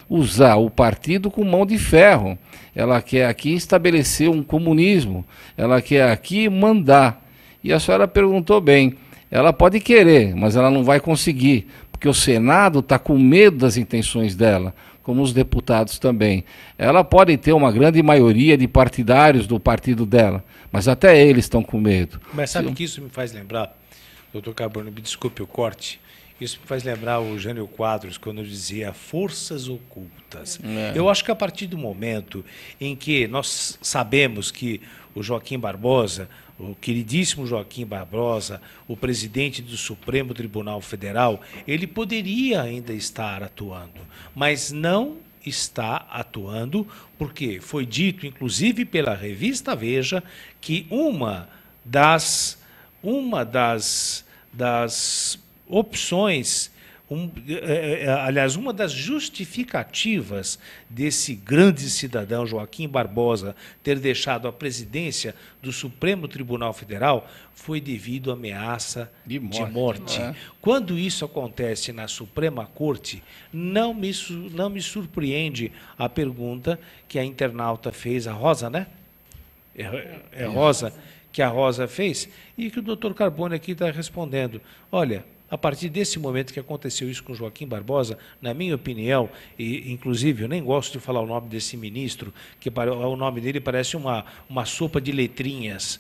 usar o partido com mão de ferro, ela quer aqui estabelecer um comunismo, ela quer aqui mandar. E a senhora perguntou bem, ela pode querer, mas ela não vai conseguir, porque o Senado está com medo das intenções dela, como os deputados também. Ela pode ter uma grande maioria de partidários do partido dela, mas até eles estão com medo. Mas sabe que isso me faz lembrar, doutor Carbone, me desculpe o corte, isso me faz lembrar o Jânio Quadros, quando dizia forças ocultas. Eu acho que a partir do momento em que nós sabemos que o Joaquim Barbosa, o queridíssimo Joaquim Barbosa, o presidente do Supremo Tribunal Federal, ele poderia ainda estar atuando, mas não está atuando, porque foi dito, inclusive pela revista Veja, que uma das opções, aliás, uma das justificativas desse grande cidadão Joaquim Barbosa ter deixado a presidência do Supremo Tribunal Federal foi devido à ameaça de morte. Quando isso acontece na Suprema Corte, não me surpreende a pergunta que a internauta fez, a Rosa, né? É Rosa, que a Rosa fez, e que o doutor Carbone aqui está respondendo. Olha, a partir desse momento que aconteceu isso com Joaquim Barbosa, na minha opinião, e inclusive eu nem gosto de falar o nome desse ministro, que o nome dele parece uma sopa de letrinhas.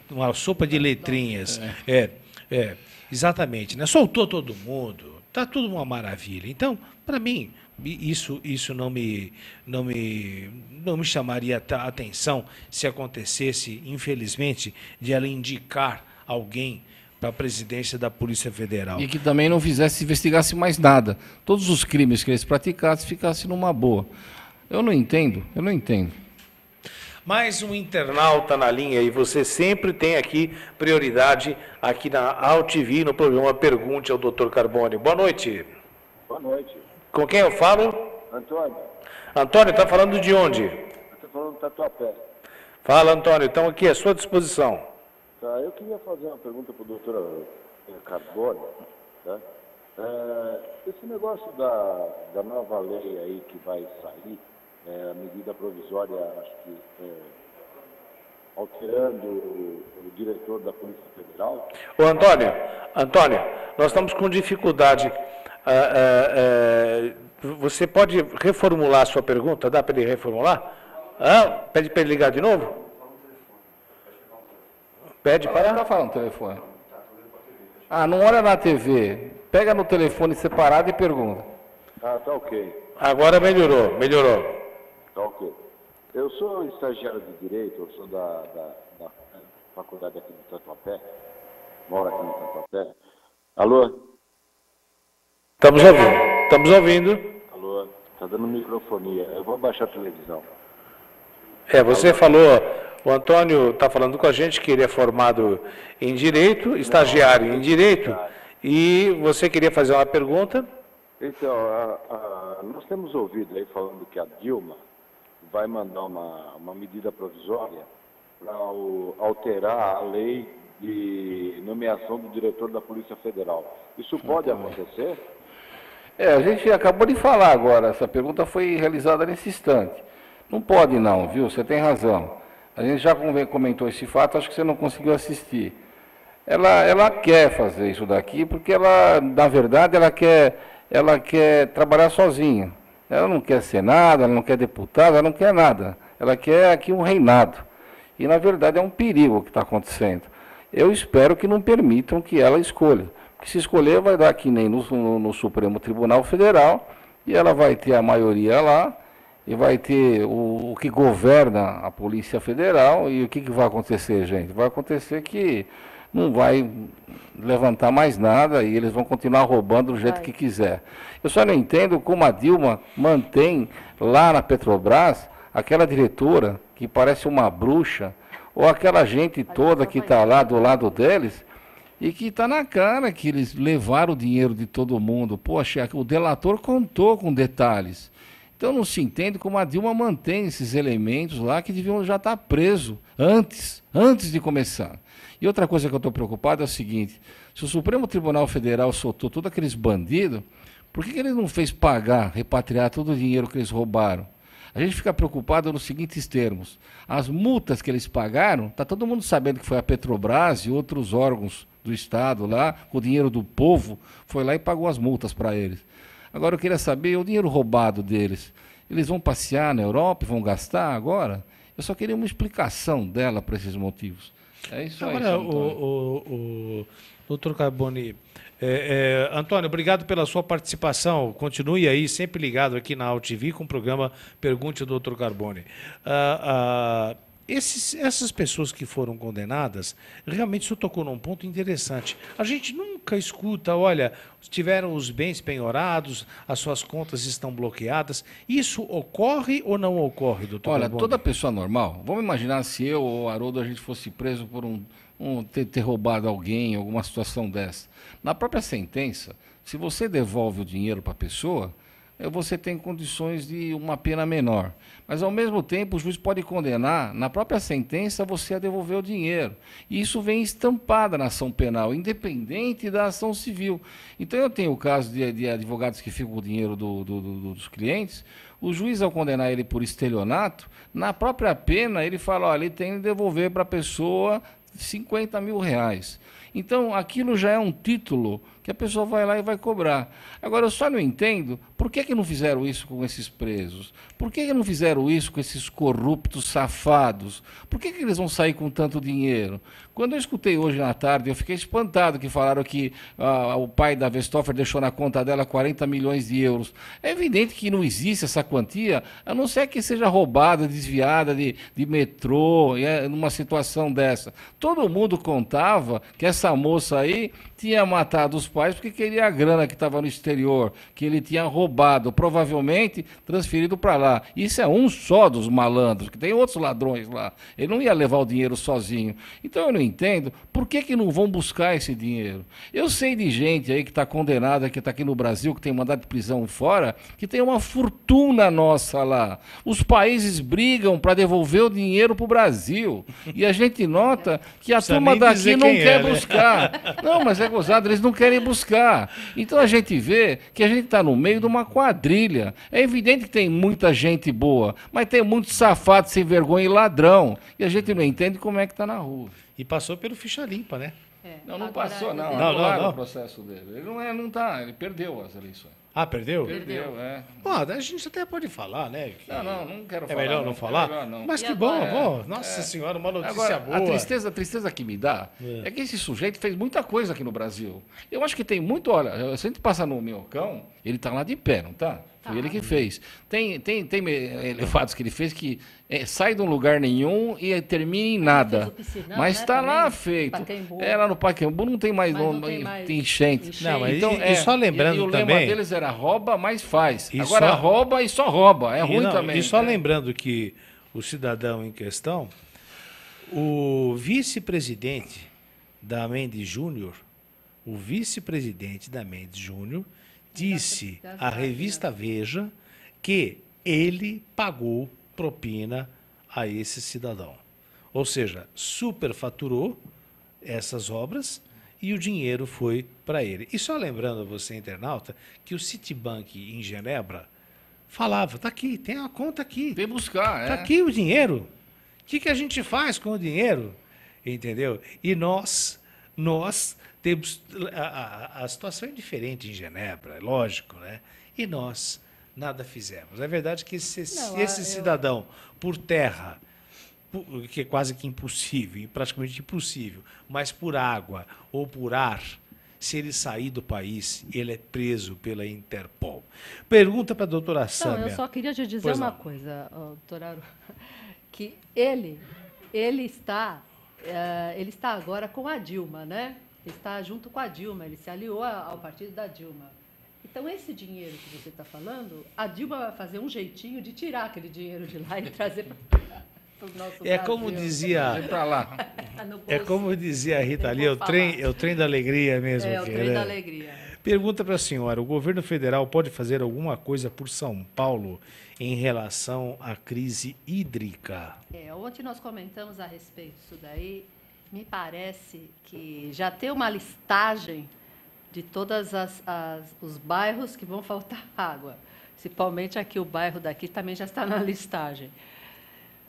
Uma sopa de letrinhas. Exatamente. Né? Soltou todo mundo, está tudo uma maravilha. Então, para mim, isso não me chamaria a atenção se acontecesse, infelizmente, de ela indicar alguém para a presidência da Polícia Federal. E que também não investigasse mais nada. Todos os crimes que eles praticassem ficassem numa boa. Eu não entendo. Mais um internauta na linha, e você sempre tem aqui prioridade aqui na AltV, no programa Pergunte ao Dr. Carbone. Boa noite. Boa noite. Com quem eu falo? Antônio. Antônio, está falando de onde? Estou falando do Tatuapé. Fala, Antônio. Então, aqui à sua disposição. Tá, eu queria fazer uma pergunta para o doutor Carbone. Tá? Esse negócio da nova lei aí que vai sair, a medida provisória, acho que alterando o diretor da Polícia Federal. Ô, Antônio, nós estamos com dificuldade. Você pode reformular a sua pergunta? Dá para ele reformular? Pede para ele ligar de novo? Pede para... Está falando no telefone. Não olha na TV. Pega no telefone separado e pergunta. Tá ok. Agora melhorou. Tá ok. Eu sou estagiário de Direito, eu sou da faculdade aqui do Tatuapé. Moro aqui no Tatuapé. Alô? Estamos ouvindo. Alô? Tá dando microfonia. Eu vou baixar a televisão. Você falou... O Antônio está falando com a gente que ele é formado em Direito, estagiário em Direito, e você queria fazer uma pergunta? Então, nós temos ouvido aí falando que a Dilma vai mandar uma medida provisória para alterar a lei de nomeação do diretor da Polícia Federal. Isso pode acontecer? A gente acabou de falar agora, essa pergunta foi realizada nesse instante. Não pode não, viu? Você tem razão. A gente já comentou esse fato, acho que você não conseguiu assistir. Ela quer fazer isso daqui porque ela, na verdade, ela quer trabalhar sozinha. Ela não quer Senado, ela não quer deputado, ela não quer nada. Ela quer aqui um reinado. E, na verdade, é um perigo o que está acontecendo. Eu espero que não permitam que ela escolha. Porque se escolher, vai dar que nem no Supremo Tribunal Federal, e ela vai ter a maioria lá, e vai ter o que governa a Polícia Federal, e o que vai acontecer, gente? Vai acontecer que não vai levantar mais nada, e eles vão continuar roubando do jeito que quiser. Eu só não entendo como a Dilma mantém lá na Petrobras aquela diretora que parece uma bruxa, ou aquela gente toda que está lá do lado deles, e que está na cara que eles levaram o dinheiro de todo mundo. Poxa, o delator contou com detalhes. Então não se entende como a Dilma mantém esses elementos lá que deviam já estar presos antes de começar. E outra coisa que eu estou preocupado é o seguinte, se o Supremo Tribunal Federal soltou todos aqueles bandidos, por que ele não fez pagar, repatriar todo o dinheiro que eles roubaram? A gente fica preocupado nos seguintes termos. As multas que eles pagaram, está todo mundo sabendo que foi a Petrobras e outros órgãos do Estado lá, com o dinheiro do povo, foi lá e pagou as multas para eles. Agora eu queria saber, o dinheiro roubado deles, eles vão passear na Europa e vão gastar agora? Eu só queria uma explicação dela para esses motivos. É isso aí. Agora, o doutor Carboni, Antônio, obrigado pela sua participação. Continue aí, sempre ligado aqui na AltV com o programa Pergunte ao Dr. Carboni. Essas pessoas que foram condenadas, realmente isso tocou num ponto interessante. A gente nunca escuta, olha, tiveram os bens penhorados, as suas contas estão bloqueadas. Isso ocorre ou não ocorre, doutor Olha, Carboni? toda pessoa normal, vamos imaginar se eu ou o Haroldo a gente fosse preso por ter roubado alguém, alguma situação dessa. Na própria sentença, se você devolve o dinheiro para a pessoa, você tem condições de uma pena menor. Mas, ao mesmo tempo, o juiz pode condenar, na própria sentença, você a devolver o dinheiro. E isso vem estampado na ação penal, independente da ação civil. Então, eu tenho o caso de advogados que ficam com o dinheiro dos clientes. O juiz, ao condenar ele por estelionato, na própria pena, ele fala, olha, ele tem que devolver para a pessoa 50 mil reais. Então, aquilo já é um título que a pessoa vai lá e vai cobrar. Agora, eu só não entendo por que não fizeram isso com esses presos? Por que não fizeram isso com esses corruptos safados? Por que eles vão sair com tanto dinheiro? Quando eu escutei hoje na tarde, eu fiquei espantado que falaram que o pai da Westhofer deixou na conta dela 40 milhões de euros. É evidente que não existe essa quantia, a não ser que seja roubada, desviada de metrô, numa situação dessa. Todo mundo contava que essa moça aí tinha matado os pais porque queria a grana que estava no exterior, que ele tinha roubado, provavelmente transferido para lá. Isso é um só dos malandros, que tem outros ladrões lá. Ele não ia levar o dinheiro sozinho. Então eu não entendo por que não vão buscar esse dinheiro. Eu sei de gente aí que está condenada, que está aqui no Brasil, que tem mandado de prisão fora, que tem uma fortuna nossa lá. Os países brigam para devolver o dinheiro para o Brasil. E a gente nota que a turma daqui não quer buscar. Não, mas é gozado, eles não querem buscar. Então a gente vê que a gente está no meio de uma quadrilha. É evidente que tem muita gente boa, mas tem muitos safados sem vergonha e ladrão. E a gente não entende como é que está na rua. E passou pelo ficha limpa, né? Não passou, não. Não. O processo dele. Ele não tá, ele perdeu as eleições. Ah, perdeu? Perdeu. Bom, a gente até pode falar, né? Não quero falar. É melhor não falar? Melhor não. Mas que bom. Nossa Senhora, uma notícia boa. A tristeza que me dá é que esse sujeito fez muita coisa aqui no Brasil. Eu acho que tem muito, olha, se a gente passar no Minhocão, ele está lá de pé, não está? Foi ele que fez. Tem elevados que ele fez que sai de um lugar nenhum e termina em nada. Piscinão, mas está lá feito. Lá no Pacaembu não tem mais, tem enchente. Não, mas então, e só lembrando e o também... lema deles era rouba, mas faz. Agora rouba e só rouba. É ruim também. E só lembrando que o cidadão em questão, o vice-presidente da Mendes Júnior, disse à revista Veja que ele pagou propina a esse cidadão. Ou seja, superfaturou essas obras e o dinheiro foi para ele. E só lembrando a você, internauta, que o Citibank em Genebra falava, está aqui, tem a conta aqui. Vem buscar, Está aqui o dinheiro. O que a gente faz com o dinheiro? Entendeu? E nós temos... A situação é diferente em Genebra, é lógico, né? E nós nada fizemos. É verdade que esse cidadão, por terra, que é quase que impossível, praticamente impossível, mas por água ou por ar, se ele sair do país, ele é preso pela Interpol. Pergunta para a doutora Sâmia. Eu só queria te dizer uma coisa, doutora Aru, que ele está agora com a Dilma, né? Ele está junto com a Dilma, ele se aliou ao partido da Dilma. Então, esse dinheiro que você está falando, a Dilma vai fazer um jeitinho de tirar aquele dinheiro de lá e trazer para o nosso Brasil. Como dizia... Vem para lá. Como dizia a Rita ali, é o trem da alegria mesmo. É o trem da alegria. Pergunta para a senhora, o governo federal pode fazer alguma coisa por São Paulo em relação à crise hídrica? Ontem nós comentamos a respeito disso daí. Me parece que já tem uma listagem de todos os bairros que vão faltar água. Principalmente aqui, o bairro daqui também já está na listagem.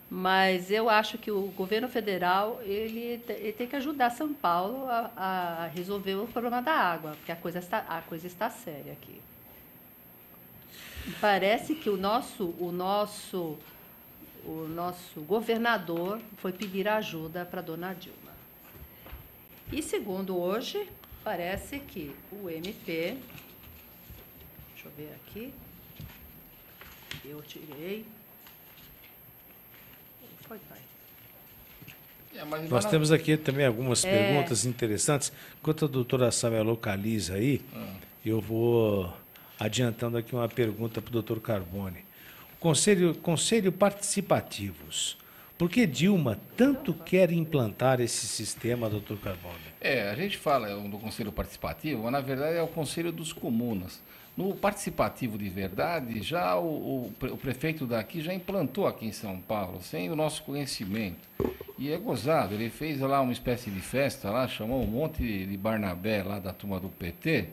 Mas eu acho que o governo federal ele tem que ajudar São Paulo a resolver o problema da água, porque a coisa está séria aqui. Parece que o nosso governador foi pedir ajuda para a dona Dilma. E, segundo hoje, parece que o MP... Deixa eu ver aqui. Eu tirei... Foi, pai. Nós temos aqui também algumas perguntas interessantes. Enquanto a doutora Sâmia localiza aí, eu vou adiantando aqui uma pergunta para o doutor Carbone. Conselho participativos. Por que Dilma tanto quer implantar esse sistema, doutor Carbone? A gente fala do Conselho Participativo, mas na verdade é o Conselho dos Comunas. No participativo de verdade, já o prefeito daqui já implantou aqui em São Paulo, sem o nosso conhecimento. E é gozado, ele fez lá uma espécie de festa, lá, chamou um monte de Barnabé lá da turma do PT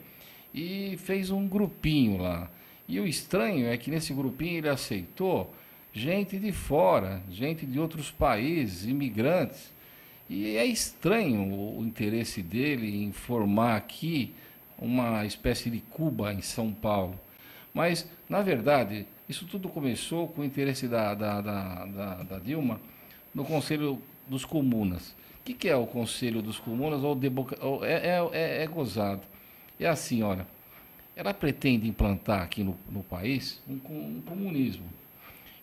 e fez um grupinho lá. E o estranho é que nesse grupinho ele aceitou gente de fora, gente de outros países, imigrantes. E é estranho o interesse dele em formar aqui uma espécie de Cuba em São Paulo. Mas, na verdade, isso tudo começou com o interesse da Dilma no Conselho dos Comunas. O que é o Conselho dos Comunas? É gozado. É assim, olha, ela pretende implantar aqui no país um comunismo.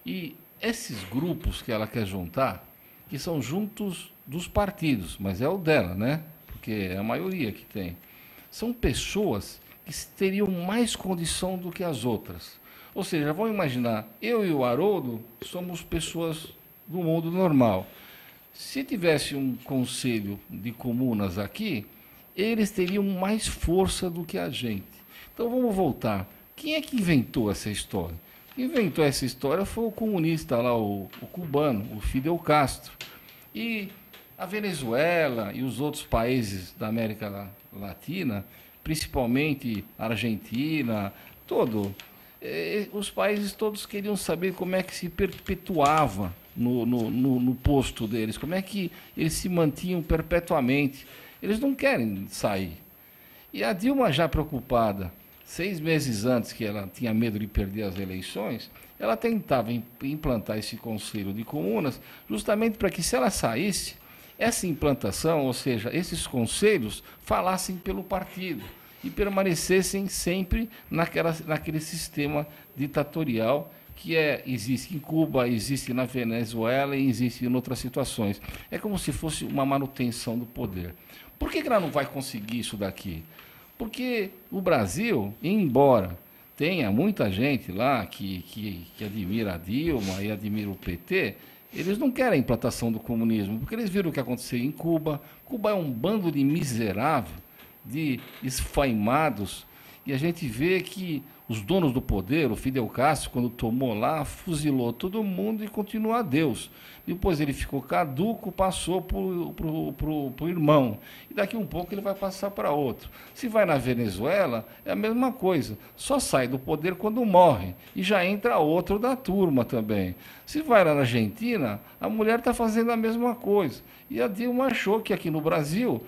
E esses grupos que ela quer juntar, que são juntos dos partidos, mas é o dela, né? Porque é a maioria que tem. São pessoas que teriam mais condição do que as outras. Ou seja, vamos imaginar, eu e o Haroldo somos pessoas do mundo normal. Se tivesse um conselho de comunas aqui, eles teriam mais força do que a gente. Então vamos voltar. Quem é que inventou essa história? Quem inventou essa história foi o comunista lá, o cubano, o Fidel Castro. E a Venezuela e os outros países da América Latina, principalmente a Argentina, os países todos queriam saber como é que se perpetuava no posto deles, como é que eles se mantinham perpetuamente. Eles não querem sair. E a Dilma, já preocupada, 6 meses antes, que ela tinha medo de perder as eleições, ela tentava implantar esse Conselho de Comunas justamente para que, se ela saísse, essa implantação, ou seja, esses conselhos, falassem pelo partido e permanecessem sempre naquele sistema ditatorial que existe em Cuba, existe na Venezuela e existe em outras situações. É como se fosse uma manutenção do poder. Por que ela não vai conseguir isso daqui? Porque o Brasil, embora tenha muita gente lá que admira a Dilma e admira o PT, eles não querem a implantação do comunismo, porque eles viram o que aconteceu em Cuba. Cuba é um bando de miserável, de esfaimados, e a gente vê que os donos do poder, o Fidel Castro, quando tomou lá, fuzilou todo mundo e continuou a Deus. Depois ele ficou caduco, passou para o irmão. E daqui um pouco ele vai passar para outro. Se vai na Venezuela, é a mesma coisa. Só sai do poder quando morre. E já entra outro da turma também. Se vai lá na Argentina, a mulher está fazendo a mesma coisa. E a Dilma achou que aqui no Brasil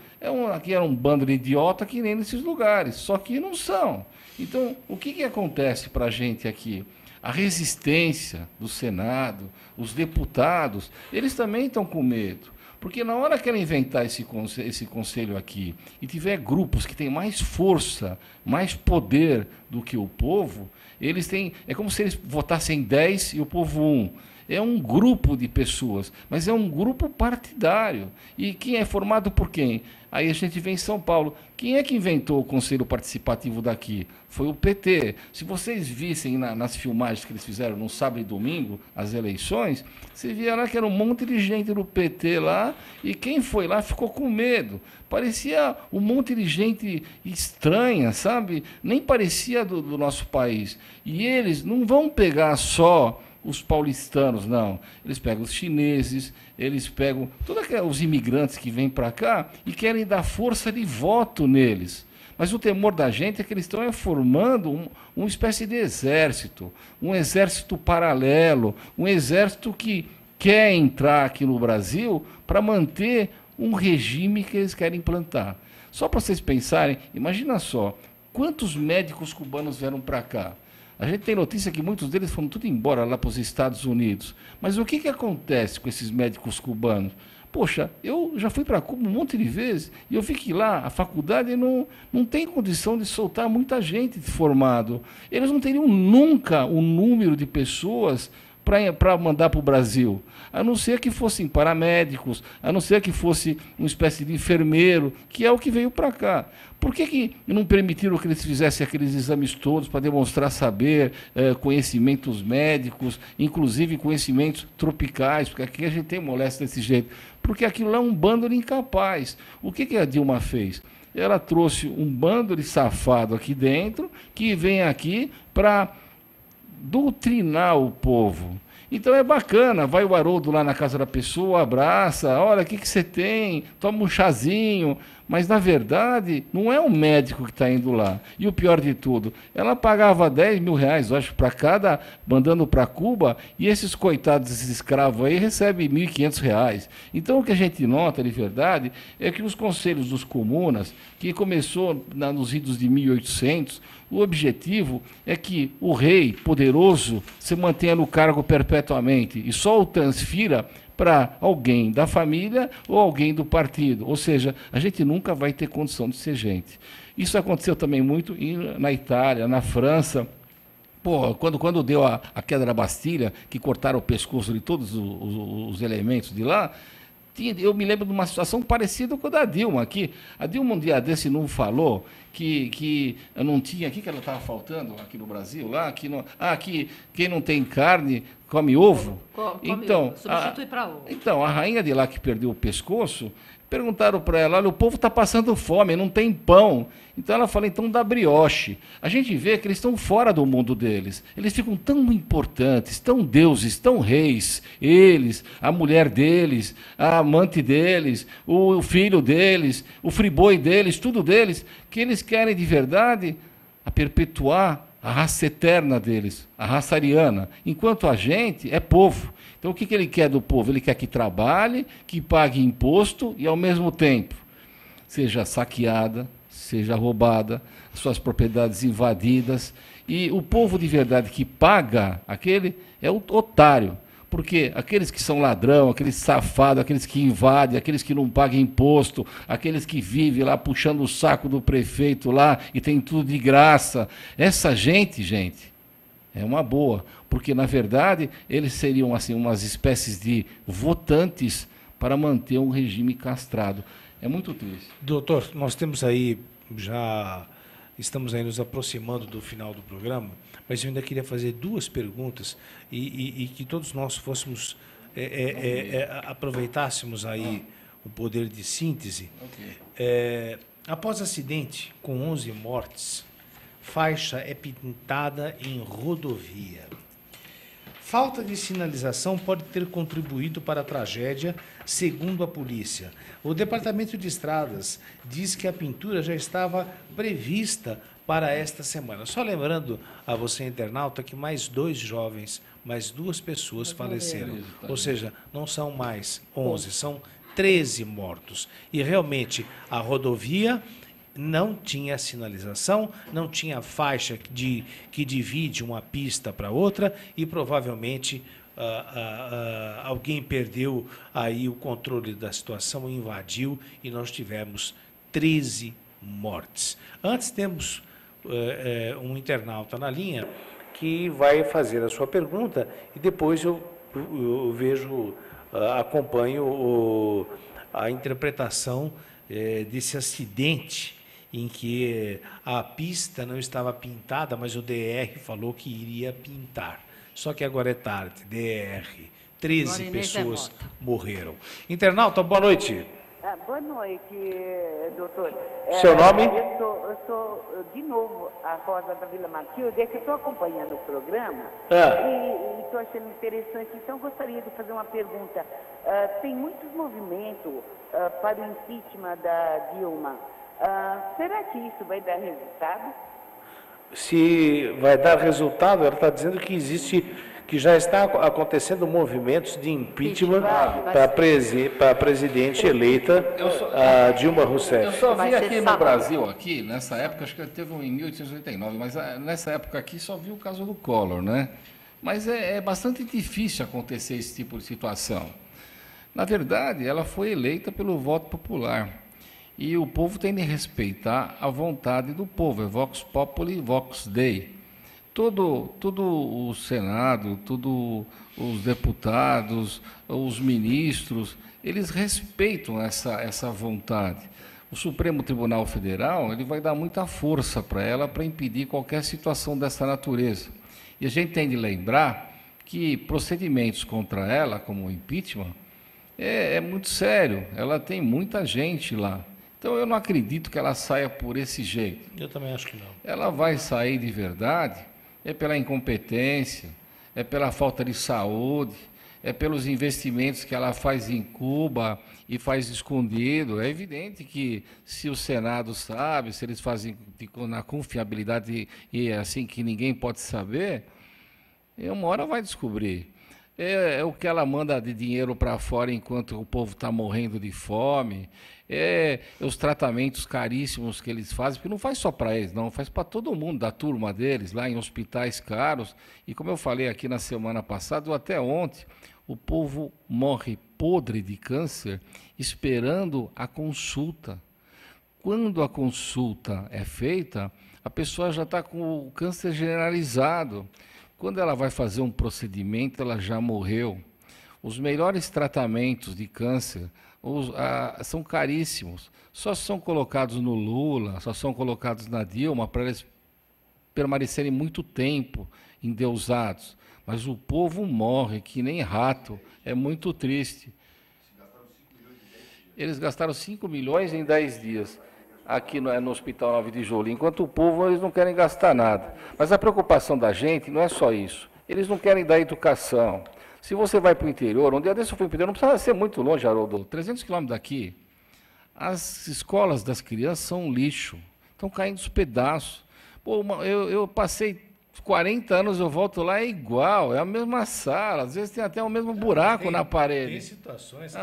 aqui era um bando de idiota que nem nesses lugares. Só que não são. Então, o que acontece para a gente aqui? A resistência do Senado, os deputados, eles também estão com medo. Porque na hora que ela inventar esse conselho aqui e tiver grupos que têm mais força, mais poder do que o povo, eles têm. É como se eles votassem 10 e o povo 1. É um grupo de pessoas, mas é um grupo partidário. E quem é formado por quem? Aí a gente vê em São Paulo. Quem é que inventou o Conselho Participativo daqui? Foi o PT. Se vocês vissem nas filmagens que eles fizeram no sábado e domingo, as eleições, você via lá que era um monte de gente do PT lá, e quem foi lá ficou com medo. Parecia um monte de gente estranha, sabe? Nem parecia do nosso país. E eles não vão pegar só os paulistanos, não. Eles pegam os chineses, eles pegam todos os imigrantes que vêm para cá e querem dar força de voto neles. Mas o temor da gente é que eles estão formando uma espécie de exército, um exército paralelo, um exército que quer entrar aqui no Brasil para manter um regime que eles querem implantar. Só para vocês pensarem, imagina só, quantos médicos cubanos vieram para cá? A gente tem notícia que muitos deles foram tudo embora lá para os Estados Unidos. Mas o que acontece com esses médicos cubanos? Poxa, eu já fui para Cuba um monte de vezes e eu vi que lá a faculdade não tem condição de soltar muita gente formado. Eles não teriam nunca o número de pessoas para mandar para o Brasil, a não ser que fossem paramédicos, a não ser que fosse uma espécie de enfermeiro, que é o que veio para cá. Por que não permitiram que eles fizessem aqueles exames todos para demonstrar saber, conhecimentos médicos, inclusive conhecimentos tropicais, porque aqui a gente tem moléstia desse jeito, porque aquilo lá é um bando de incapaz. O que a Dilma fez? Ela trouxe um bando de safado aqui dentro, que vem aqui para doutrinar o povo. Então é bacana, vai o Haroldo lá na casa da pessoa, abraça, olha, o que você tem? Toma um chazinho. Mas, na verdade, não é um médico que está indo lá. E o pior de tudo, ela pagava 10 mil reais, acho, para cada, mandando para Cuba, e esses coitados, esses escravos aí, recebem 1.500 reais. Então, o que a gente nota, de verdade, é que os conselhos dos comunas, que começou nos idos de 1800, o objetivo é que o rei poderoso se mantenha no cargo perpetuamente e só o transfira para alguém da família ou alguém do partido. Ou seja, a gente nunca vai ter condição de ser gente. Isso aconteceu também muito na Itália, na França. Pô, quando deu a queda da Bastilha, que cortaram o pescoço de todos os elementos de lá, eu me lembro de uma situação parecida com a da Dilma aqui. A Dilma, um dia desse, não falou que não tinha... O que ela estava faltando aqui no Brasil? Lá, que quem não tem carne come ovo? Então, substitui para ovo. Então, a rainha de lá que perdeu o pescoço, perguntaram para ela, olha, o povo está passando fome, não tem pão. Então ela fala, então dá brioche. A gente vê que eles estão fora do mundo deles. Eles ficam tão importantes, tão deuses, tão reis. Eles, a mulher deles, a amante deles, o filho deles, o friboi deles, tudo deles, que eles querem de verdade a perpetuar a raça eterna deles, a raça ariana. Enquanto a gente é povo. Então, o que ele quer do povo? Ele quer que trabalhe, que pague imposto e, ao mesmo tempo, seja saqueada, seja roubada, suas propriedades invadidas. E o povo de verdade que paga, aquele é o otário. Porque aqueles que são ladrão, aqueles safados, aqueles que invadem, aqueles que não pagam imposto, aqueles que vivem lá puxando o saco do prefeito lá e tem tudo de graça, essa gente, é uma boa, porque, na verdade, eles seriam assim umas espécies de votantes para manter um regime castrado. É muito triste. Doutor, nós temos aí, estamos aí nos aproximando do final do programa, mas eu ainda queria fazer duas perguntas e que todos nós fôssemos, aproveitássemos aí o poder de síntese. Okay. Após acidente com 11 mortes, faixa é pintada em rodovia. Falta de sinalização pode ter contribuído para a tragédia, segundo a polícia. O Departamento de Estradas diz que a pintura já estava prevista para esta semana. Só lembrando a você, internauta, que mais 2 jovens, mais 2 pessoas faleceram. Ou seja, não são mais 11, são 13 mortos. E realmente a rodovia não tinha sinalização, não tinha faixa que divide uma pista para outra e provavelmente alguém perdeu aí o controle da situação, invadiu e nós tivemos 13 mortes. Antes temos um internauta na linha que vai fazer a sua pergunta e depois eu vejo, acompanho a interpretação desse acidente em que a pista não estava pintada, mas o DR falou que iria pintar. Só que agora é tarde, DR. 13 pessoas morreram. Internauta, boa noite. Boa noite, doutor. Seu nome? Eu sou, de novo, a Rosa da Vila Matilde, que estou acompanhando o programa e estou achando interessante. Então, gostaria de fazer uma pergunta. Tem muitos movimentos para o impeachment da Dilma. Será que isso vai dar resultado? Se vai dar resultado, ela está dizendo que já está acontecendo movimentos de impeachment para a presidente eleita, a Dilma Rousseff. Eu só vi aqui no Brasil, nessa época, acho que teve um em 1889, mas nessa época aqui só vi o caso do Collor, né? Mas é bastante difícil acontecer esse tipo de situação. Na verdade, ela foi eleita pelo voto popular. E o povo tem de respeitar a vontade do povo, é Vox Populi, Vox Dei. Todo o Senado, todos os deputados, os ministros, eles respeitam essa vontade. O Supremo Tribunal Federal ele vai dar muita força para ela para impedir qualquer situação dessa natureza. E a gente tem de lembrar que procedimentos contra ela, como o impeachment, é muito sério, ela tem muita gente lá. Então, eu não acredito que ela saia por esse jeito. Eu também acho que não. Ela vai sair de verdade pela incompetência, pela falta de saúde, pelos investimentos que ela faz em Cuba e faz escondido. É evidente que se o Senado sabe, se eles fazem na confiabilidade e assim que ninguém pode saber, uma hora vai descobrir. É o que ela manda de dinheiro para fora enquanto o povo está morrendo de fome, os tratamentos caríssimos que eles fazem, porque não faz só para eles, não, faz para todo mundo da turma deles, lá em hospitais caros. E como eu falei aqui na semana passada, ou até ontem, o povo morre podre de câncer esperando a consulta. Quando a consulta é feita, a pessoa já está com o câncer generalizado. Quando ela vai fazer um procedimento, ela já morreu. Os melhores tratamentos de câncer são caríssimos. Só são colocados no Lula, só são colocados na Dilma para eles permanecerem muito tempo endeusados. Mas o povo morre que nem rato. É muito triste. Eles gastaram 5 milhões em 10 dias. Aqui no Hospital 9 de Julho, enquanto o povo eles não querem gastar nada. Mas a preocupação da gente não é só isso. Eles não querem dar educação. Se você vai para o interior, um dia desse eu fui para o interior, não precisa ser muito longe, Haroldo, 300 quilômetros daqui, as escolas das crianças são um lixo, estão caindo os pedaços. Pô, eu passei 40 anos, eu volto lá, é igual, é a mesma sala, às vezes tem até o mesmo buraco na parede. Tem situações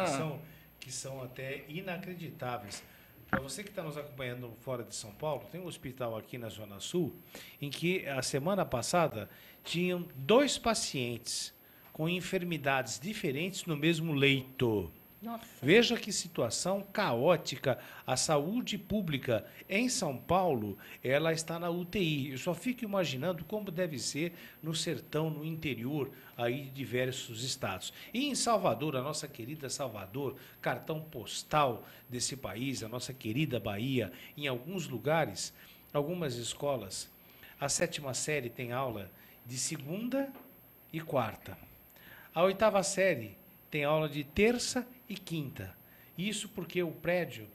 que são até inacreditáveis. Para você que está nos acompanhando fora de São Paulo, tem um hospital aqui na Zona Sul, em que a semana passada tinham 2 pacientes com enfermidades diferentes no mesmo leito. Nossa. Veja que situação caótica. A saúde pública em São Paulo, ela está na UTI. Eu só fico imaginando como deve ser no sertão, no interior, aí de diversos estados. E em Salvador, a nossa querida Salvador, cartão postal desse país, a nossa querida Bahia, em alguns lugares, algumas escolas, a 7ª série tem aula de segunda e quarta. A 8ª série tem aula de terça e quinta. Isso porque o prédio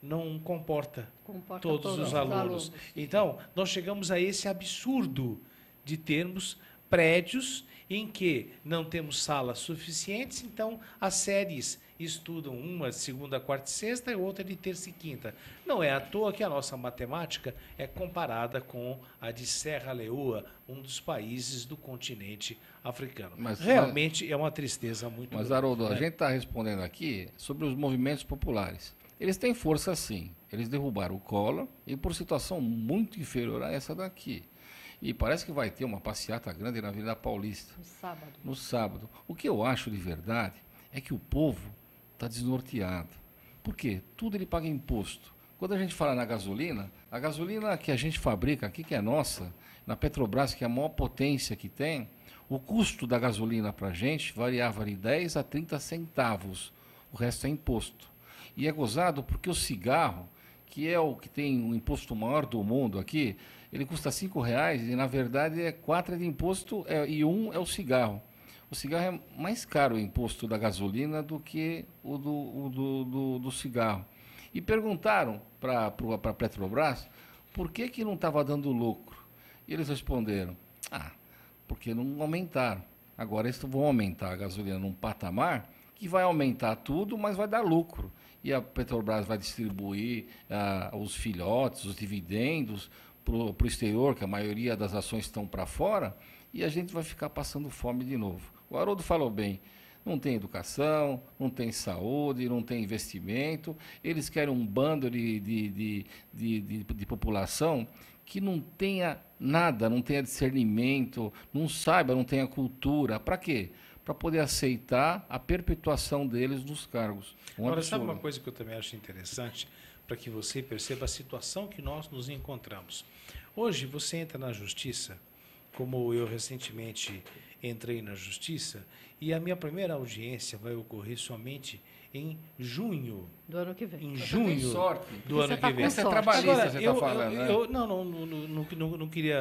não comporta todos todos os os alunos. alunos. Então, nós chegamos a esse absurdo de termos prédios em que não temos salas suficientes, então as séries estudam uma de segunda, quarta e sexta e outra de terça e quinta. Não é à toa que a nossa matemática é comparada com a de Serra Leoa, um dos países do continente africano. Realmente é uma tristeza muito grande. Mas, Haroldo, a gente está respondendo aqui sobre os movimentos populares. Eles têm força, sim. Eles derrubaram o Collor e por situação muito inferior a essa daqui. E parece que vai ter uma passeata grande na Avenida Paulista. No sábado. O que eu acho de verdade é que o povo está desnorteado. Por quê? Tudo ele paga imposto. Quando a gente fala na gasolina, a gasolina que a gente fabrica aqui, que é nossa, na Petrobras, que é a maior potência que tem, o custo da gasolina para a gente variava de 10 a 30 centavos. O resto é imposto. E é gozado porque o cigarro, que é o que tem o imposto maior do mundo aqui, ele custa R$5 e, na verdade, é 4 de imposto e 1 é o cigarro. O cigarro é mais caro o imposto da gasolina do que o do cigarro. E perguntaram para a Petrobras por que não estava dando lucro. E eles responderam, porque não aumentaram. Agora eles vão aumentar a gasolina num patamar que vai aumentar tudo, mas vai dar lucro. E a Petrobras vai distribuir os filhotes, os dividendos para o exterior, que a maioria das ações estão para fora, e a gente vai ficar passando fome de novo. O Haroldo falou bem, não tem educação, não tem saúde, não tem investimento, eles querem um bando de população que não tenha nada, não tenha discernimento, não saiba, não tenha cultura. Para quê? Para poder aceitar a perpetuação deles nos cargos. Agora, sabe uma coisa que eu também acho interessante, para que você perceba a situação que nós nos encontramos. Hoje, você entra na justiça, como eu recentemente entrei na justiça, e a minha primeira audiência vai ocorrer somente em junho. Do ano que vem. Em junho do ano que vem. Essa é trabalhista, agora, você está falando, né? Não queria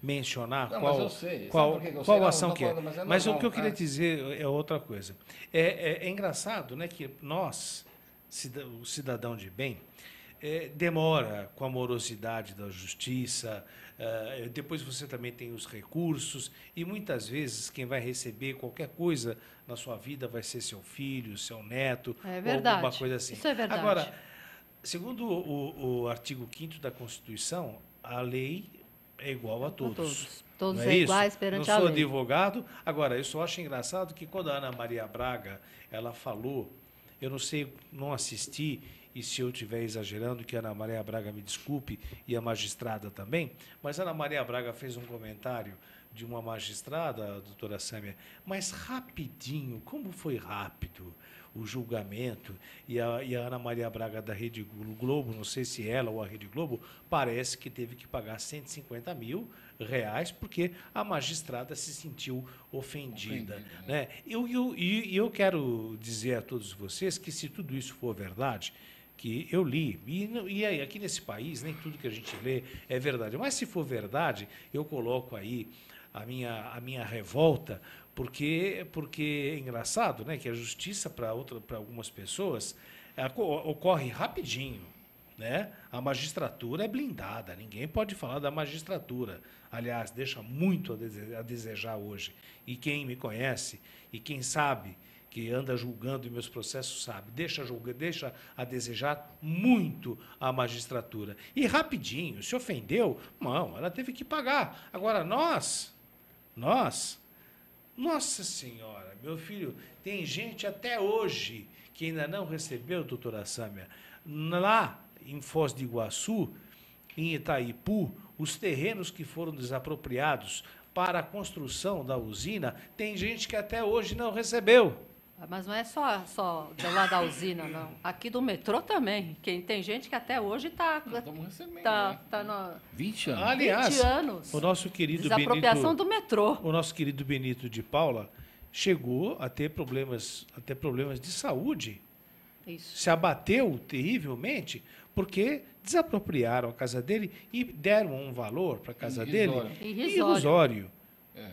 mencionar qual ação que é. Mas o que eu queria dizer é outra coisa. É engraçado, né, que nós, o cidadão de bem, demora com a morosidade da justiça, depois você também tem os recursos, e muitas vezes quem vai receber qualquer coisa na sua vida vai ser seu filho, seu neto, ou alguma coisa assim. Isso é verdade. Agora, segundo o artigo 5º da Constituição, a lei é igual a todos. Todos iguais perante a lei. Não sou advogado. Agora, eu só acho engraçado que quando a Ana Maria Braga ela falou, eu não sei, não assisti, e se eu estiver exagerando, que a Ana Maria Braga me desculpe, e a magistrada também, mas a Ana Maria Braga fez um comentário de uma magistrada, a doutora Sâmia, mas rapidinho, como foi rápido o julgamento, e a Ana Maria Braga da Rede Globo, não sei se ela ou a Rede Globo, parece que teve que pagar R$150 mil, porque a magistrada se sentiu ofendida. Né? E eu quero dizer a todos vocês que, se tudo isso for verdade, que eu li, e aqui nesse país nem tudo que a gente lê é verdade, mas se for verdade, eu coloco aí a minha revolta, porque é engraçado, né, que a justiça para algumas pessoas ocorre rapidinho, né? A magistratura é blindada, ninguém pode falar da magistratura. Aliás, deixa muito a desejar hoje. E quem me conhece e quem sabe que anda julgando em meus processos sabe, deixa a desejar muito a magistratura. E rapidinho, se ofendeu, não, ela teve que pagar. Agora, nós, nossa Senhora, meu filho, tem gente até hoje que ainda não recebeu, doutora Sâmia, lá em Foz do Iguaçu, em Itaipu, os terrenos que foram desapropriados para a construção da usina, tem gente que até hoje não recebeu. Mas não é só lá da usina, não. Aqui do metrô também. Tem gente que até hoje está... Estamos recebendo, no 20 anos. Aliás, 20 anos. O nosso querido desapropriação Benito, do metrô. O nosso querido Benito de Paula chegou a ter problemas de saúde. Isso. Se abateu terrivelmente porque desapropriaram a casa dele e deram um valor para a casa dele irrisório.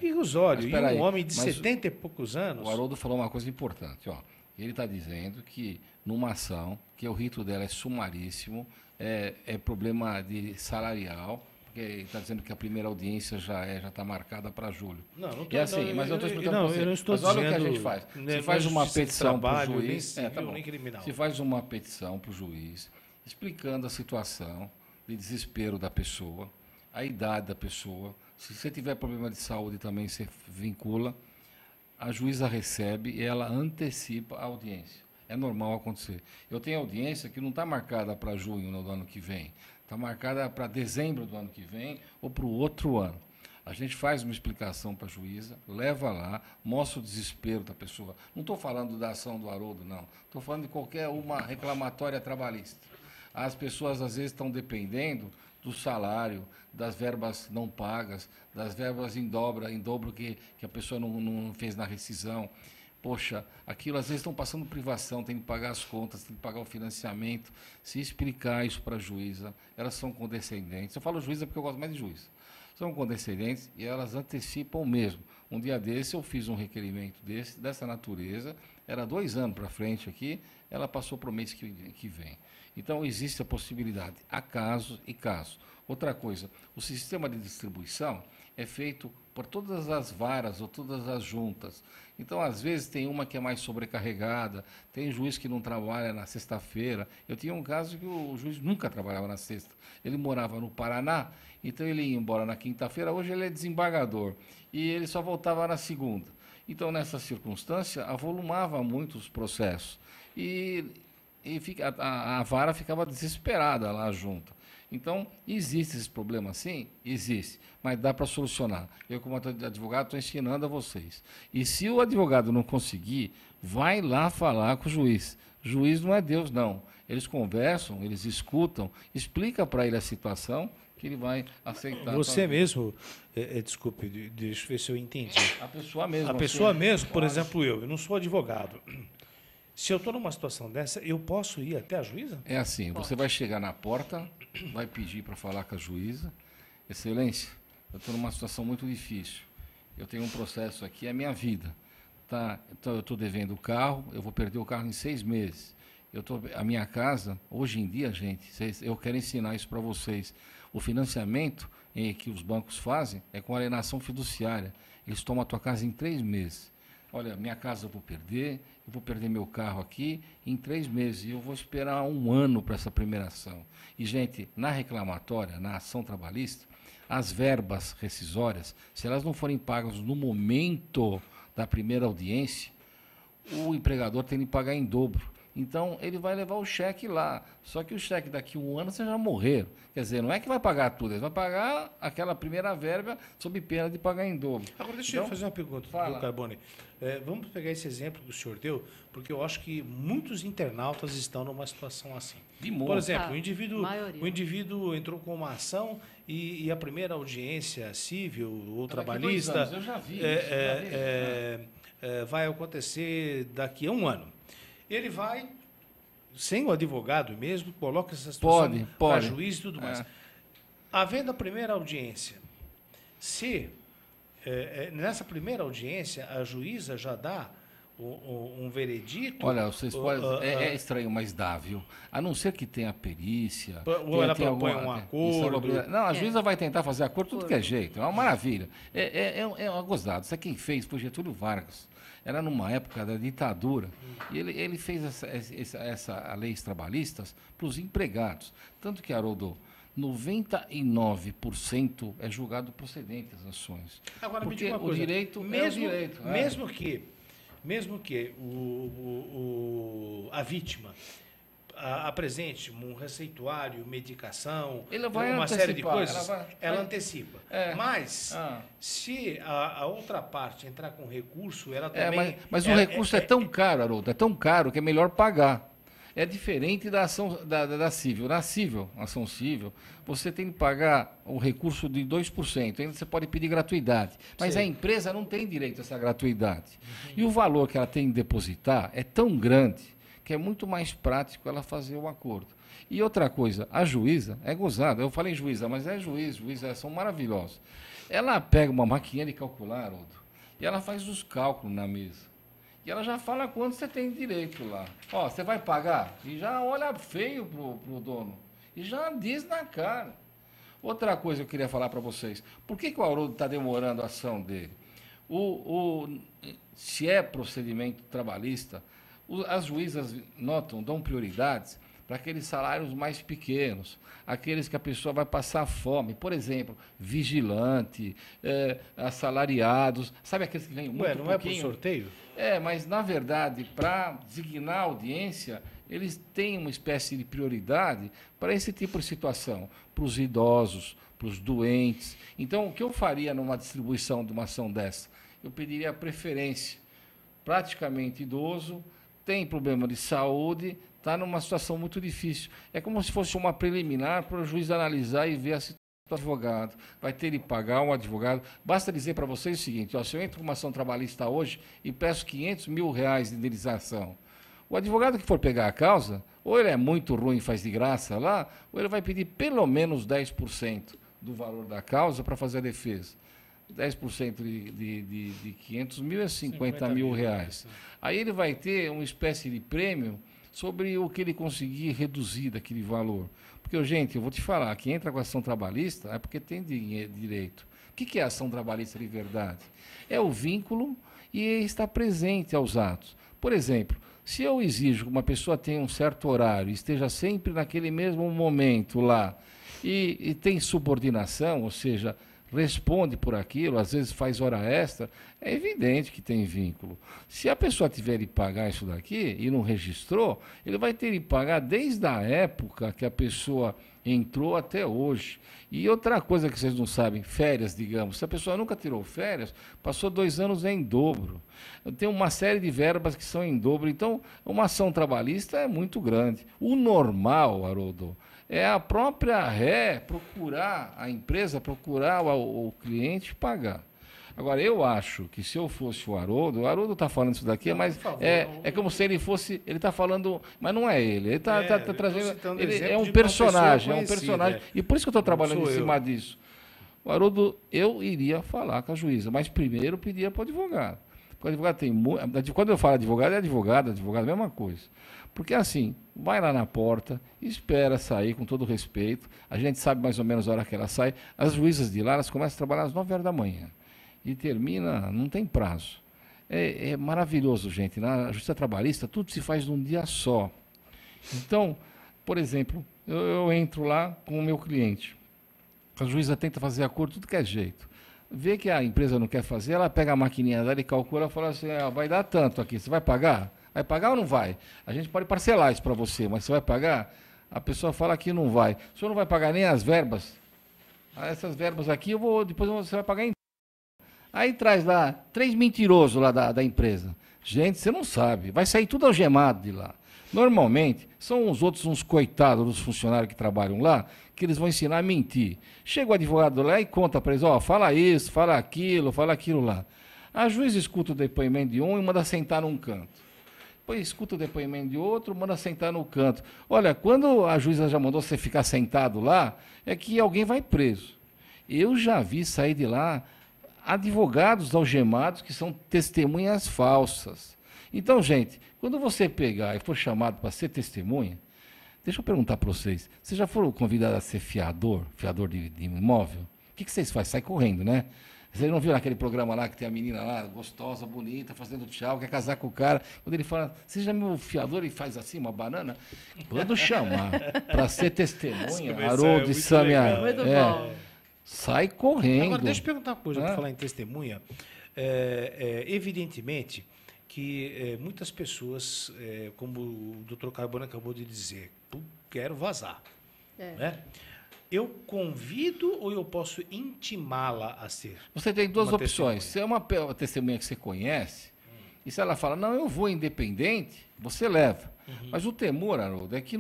Irrisório. E um homem de 70 e poucos anos. O Haroldo falou uma coisa importante. Ó. Ele está dizendo que numa ação, que o rito dela é sumaríssimo, é problema de salarial, porque ele está dizendo que a primeira audiência já está marcada para julho. Não tô, assim, mas eu estou explicando para você. Eu não estou mas olha dizendo, o que a gente faz. Se faz uma petição para o juiz, se faz uma petição para o juiz, explicando a situação de desespero da pessoa, a idade da pessoa. Se você tiver problema de saúde também, você vincula. A juíza recebe e ela antecipa a audiência. É normal acontecer. Eu tenho audiência que não está marcada para junho do ano que vem, está marcada para dezembro do ano que vem ou para o outro ano. A gente faz uma explicação para a juíza, leva lá, mostra o desespero da pessoa. Não estou falando da ação do Haroldo, não. Estou falando de qualquer uma reclamatória trabalhista. As pessoas, às vezes, estão dependendo do salário, das verbas não pagas, das verbas em dobro que a pessoa não fez na rescisão. Poxa, aquilo às vezes estão passando privação, tem que pagar as contas, tem que pagar o financiamento. Se explicar isso para a juíza, elas são condescendentes. Eu falo juíza porque eu gosto mais de juíza. São condescendentes e elas antecipam mesmo. Um dia desse eu fiz um requerimento dessa natureza, era 2 anos para frente aqui, ela passou para o mês que vem. Então, existe a possibilidade, há casos e casos. Outra coisa, o sistema de distribuição é feito por todas as varas ou todas as juntas. Então, às vezes, tem uma que é mais sobrecarregada, tem juiz que não trabalha na sexta-feira. Eu tinha um caso que o juiz nunca trabalhava na sexta. Ele morava no Paraná, então ele ia embora na quinta-feira, hoje ele é desembargador, e ele só voltava na segunda. Então, nessa circunstância, avolumava muito os processos. E a vara ficava desesperada lá junto. Então, existe esse problema sim? Existe, mas dá para solucionar. Eu, como advogado, estou ensinando a vocês. E se o advogado não conseguir, vai lá falar com o juiz. O juiz não é Deus, não. Eles conversam, eles escutam, explica para ele a situação que ele vai aceitar. Você mesmo, desculpe, deixa eu ver se eu entendi. A pessoa mesmo. A pessoa mesmo, por exemplo, eu não sou advogado. Se eu estou numa situação dessa, eu posso ir até a juíza? É assim, você vai chegar na porta, vai pedir para falar com a juíza. Excelência, eu estou numa situação muito difícil. Eu tenho um processo aqui, é a minha vida. Tá? Então, eu estou devendo o carro, eu vou perder o carro em 6 meses. A minha casa, hoje em dia, gente, eu quero ensinar isso para vocês. O financiamento que os bancos fazem é com alienação fiduciária. Eles tomam a tua casa em 3 meses. Olha, minha casa eu vou perder meu carro aqui em 3 meses, e eu vou esperar 1 ano para essa primeira ação. E, gente, na reclamatória, na ação trabalhista, as verbas rescisórias, se elas não forem pagas no momento da primeira audiência, o empregador tem que pagar em dobro. Então, ele vai levar o cheque lá. Só que o cheque daqui a 1 ano, você já morreram. Quer dizer, não é que vai pagar tudo, ele vai pagar aquela primeira verba sob pena de pagar em dobro. Agora, deixa eu fazer uma pergunta, doutor Carbone. Vamos pegar esse exemplo que o senhor deu, porque eu acho que muitos internautas estão numa situação assim. Por exemplo, o indivíduo entrou com uma ação e a primeira audiência civil ou trabalhista eu já vi vai acontecer daqui a 1 ano. Ele vai, sem o advogado mesmo, coloca essa situação para juiz e tudo mais. Havendo a primeira audiência, se nessa primeira audiência a juíza já dá um veredito... Olha, vocês podem... É estranho, mas dá, viu? A não ser que tenha perícia... Ou ela propõe um acordo... Não, a juíza vai tentar fazer acordo tudo que é jeito. É uma maravilha. É uma gozada. Isso é quem fez, foi Getúlio Vargas. Era numa época da ditadura. E ele fez essa leis trabalhistas para os empregados. Tanto que, Haroldo, 99% é julgado procedente as ações. Agora, porque me diga uma coisa, o direito é o direito. Mesmo que a vítima apresente um receituário, medicação, uma série de coisas, ela antecipa. Mas, se a outra parte entrar com recurso, ela também... Mas o recurso é tão caro, Haroldo, é tão caro que é melhor pagar. É diferente da ação da civil. Na civil, ação civil, você tem que pagar o recurso de 2%. Ainda você pode pedir gratuidade. Mas a empresa não tem direito a essa gratuidade. E o valor que ela tem que depositar é tão grande que é muito mais prático ela fazer o acordo. E outra coisa, a juíza é gozada. Eu falei juíza, mas é juízes são maravilhosos. Ela pega uma maquininha de calcular, Haroldo, e ela faz os cálculos na mesa. E ela já fala quanto você tem direito lá. Ó, você vai pagar? E já olha feio pro dono. E já diz na cara. Outra coisa que eu queria falar para vocês. Por que o Haroldo está demorando a ação dele? Se é procedimento trabalhista, as juízas dão prioridades para aqueles salários mais pequenos, aqueles que a pessoa vai passar fome. Por exemplo, vigilante, assalariados, sabe aqueles que ganham muito pouquinho? Não é por sorteio? Mas, na verdade, para designar audiência, eles têm uma espécie de prioridade para esse tipo de situação, para os idosos, para os doentes. Então, o que eu faria numa distribuição de uma ação dessa? Eu pediria preferência. Praticamente idoso, tem problema de saúde, está numa situação muito difícil. É como se fosse uma preliminar para o juiz analisar e ver a situação do advogado. Vai ter de pagar um advogado. Basta dizer para vocês o seguinte, se eu entro com uma ação trabalhista hoje e peço R$500 mil de indenização, o advogado que for pegar a causa, ou ele é muito ruim e faz de graça lá, ou ele vai pedir pelo menos 10% do valor da causa para fazer a defesa. 10% de 500 mil é 50 mil reais. Aí ele vai ter uma espécie de prêmio sobre o que ele conseguir reduzir daquele valor. Porque, gente, eu vou te falar, quem entra com ação trabalhista é porque tem direito. O que é ação trabalhista de verdade? É o vínculo e estar presente aos atos. Por exemplo, se eu exijo que uma pessoa tenha um certo horário e esteja sempre naquele mesmo momento lá e tem subordinação, ou seja, responde por aquilo, às vezes faz hora extra, é evidente que tem vínculo. Se a pessoa tiver de pagar isso daqui e não registrou, ele vai ter de pagar desde a época que a pessoa entrou até hoje. E outra coisa que vocês não sabem, férias, digamos, se a pessoa nunca tirou férias, passou 2 anos em dobro. Tem uma série de verbas que são em dobro, então uma ação trabalhista é muito grande. O normal, Haroldo, é a própria ré procurar, a empresa procurar o cliente pagar. Agora, eu acho que se eu fosse o Haroldo está falando isso daqui, não, mas favor, é como se ele fosse, ele está falando, mas não é ele está trazendo, ele é um personagem, e por isso que eu estou trabalhando em cima disso. O Haroldo, eu iria falar com a juíza, mas primeiro pedia para o advogado. Porque o advogado tem muito, quando eu falo advogado, é advogado, a mesma coisa. Porque assim, vai lá na porta, espera sair com todo respeito, a gente sabe mais ou menos a hora que ela sai, as juízas de lá, elas começam a trabalhar às 9 horas da manhã e termina, não tem prazo. É maravilhoso, gente, na justiça trabalhista tudo se faz num dia só. Então, por exemplo, eu entro lá com o meu cliente, a juíza tenta fazer acordo, tudo que é jeito. Vê que a empresa não quer fazer, ela pega a maquininha dela e calcula e fala assim, vai dar tanto aqui, você vai pagar? Vai pagar ou não vai? A gente pode parcelar isso para você, mas você vai pagar? A pessoa fala que não vai. O senhor não vai pagar nem as verbas? Essas verbas aqui, depois você vai pagar em... Aí traz lá 3 mentirosos lá da empresa. Gente, você não sabe. Vai sair tudo algemado de lá. Normalmente, são uns coitados dos funcionários que trabalham lá, que eles vão ensinar a mentir. Chega o advogado lá e conta para eles, fala isso, fala aquilo lá. A juíza escuta o depoimento de um e manda sentar num canto. Depois escuta o depoimento de outro, manda sentar no canto. Olha, quando a juíza já mandou você ficar sentado lá, é que alguém vai preso. Eu já vi sair de lá advogados algemados que são testemunhas falsas. Então, gente, quando você pegar e for chamado para ser testemunha, deixa eu perguntar para vocês, vocês já foram convidados a ser fiador de imóvel? O que vocês fazem? Sai correndo, né? Vocês não viram aquele programa lá que tem a menina lá, gostosa, bonita, fazendo tchau, quer casar com o cara. Quando ele fala, você já é meu fiador e faz assim, uma banana? Quando chamar para ser testemunha, Haroldo e Samia, sai correndo. Agora, deixa eu perguntar uma coisa para falar em testemunha. Evidentemente que muitas pessoas, como o doutor Carbone acabou de dizer, quero vazar. Né? Eu convido ou eu posso intimá-la a ser? Você tem duas opções. Se é uma testemunha que você conhece, e se ela fala, não, eu vou independente, você leva. Mas o temor, Haroldo, é que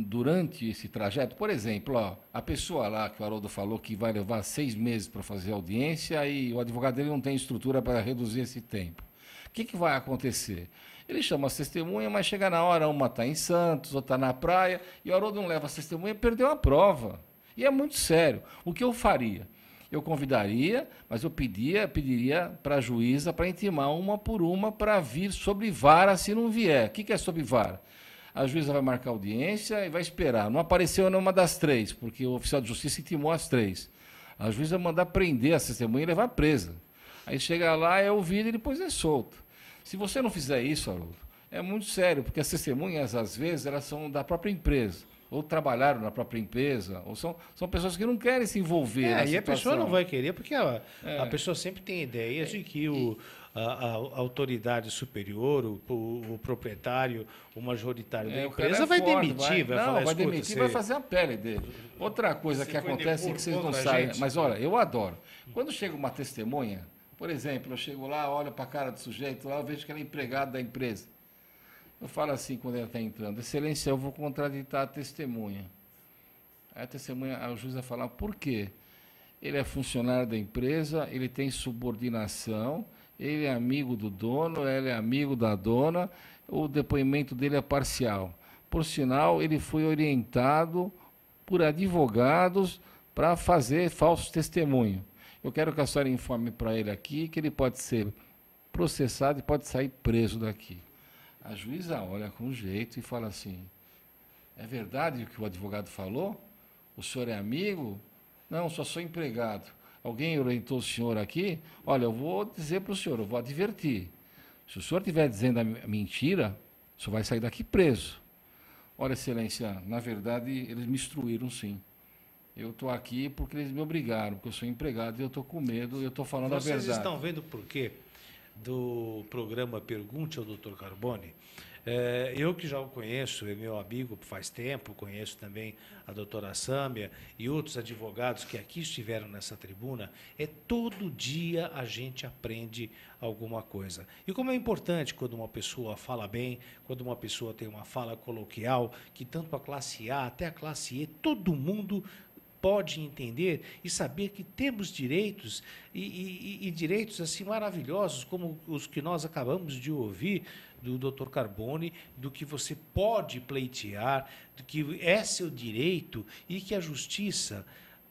durante esse trajeto, por exemplo, a pessoa lá que o Haroldo falou que vai levar 6 meses para fazer audiência e o advogado dele não tem estrutura para reduzir esse tempo. O que vai acontecer? Ele chama as testemunhas, mas chega na hora, uma está em Santos, outra está na praia, e o Haroldo não leva as testemunhas, perdeu a prova. E é muito sério. O que eu faria? Eu convidaria, mas eu pediria para a juíza para intimar uma por uma para vir sobre vara se não vier. O que é sobre vara? A juíza vai marcar audiência e vai esperar. Não apareceu nenhuma das 3, porque o oficial de justiça intimou as 3. A juíza vai mandar prender a testemunha e levar presa. Aí chega lá, é ouvido e depois é solto. Se você não fizer isso, Haroldo, é muito sério, porque as testemunhas, às vezes, elas são da própria empresa, ou trabalharam na própria empresa, ou são pessoas que não querem se envolver na situação. E a pessoa não vai querer, porque a pessoa sempre tem ideias de que a autoridade superior, o proprietário, o majoritário da empresa vai demitir, vai falar, vai demitir, vai fazer a pele dele. Outra coisa que acontece é que vocês não sabem, mas olha, eu adoro. Quando chega uma testemunha, por exemplo, eu chego lá, olho para a cara do sujeito lá, eu vejo que ele é empregado da empresa. Eu falo assim quando ela está entrando: Excelência, eu vou contraditar a testemunha. Aí a juíza vai falar: por quê? Ele é funcionário da empresa, ele tem subordinação, ele é amigo do dono, ele é amigo da dona, o depoimento dele é parcial. Por sinal, ele foi orientado por advogados para fazer falso testemunho. Eu quero que a senhora informe para ele aqui que ele pode ser processado e pode sair preso daqui. A juíza olha com jeito e fala assim: é verdade o que o advogado falou? O senhor é amigo? Não, só sou empregado. Alguém orientou o senhor aqui? Olha, eu vou dizer para o senhor, eu vou advertir. Se o senhor estiver dizendo a mentira, o senhor vai sair daqui preso. Olha, Excelência, na verdade, eles me instruíram, sim. Eu estou aqui porque eles me obrigaram, porque eu sou empregado e eu estou com medo e eu estou falando a verdade. Vocês estão vendo por quê do programa Pergunte ao Dr. Carbone? Eu que já o conheço, é meu amigo faz tempo, conheço também a doutora Sâmia e outros advogados que aqui estiveram nessa tribuna, todo dia a gente aprende alguma coisa. E como é importante quando uma pessoa fala bem, quando uma pessoa tem uma fala coloquial, que tanto a classe A até a classe E, todo mundo pode entender e saber que temos direitos e direitos assim maravilhosos, como os que nós acabamos de ouvir do Dr. Carbone, do que você pode pleitear, do que é seu direito e que a justiça,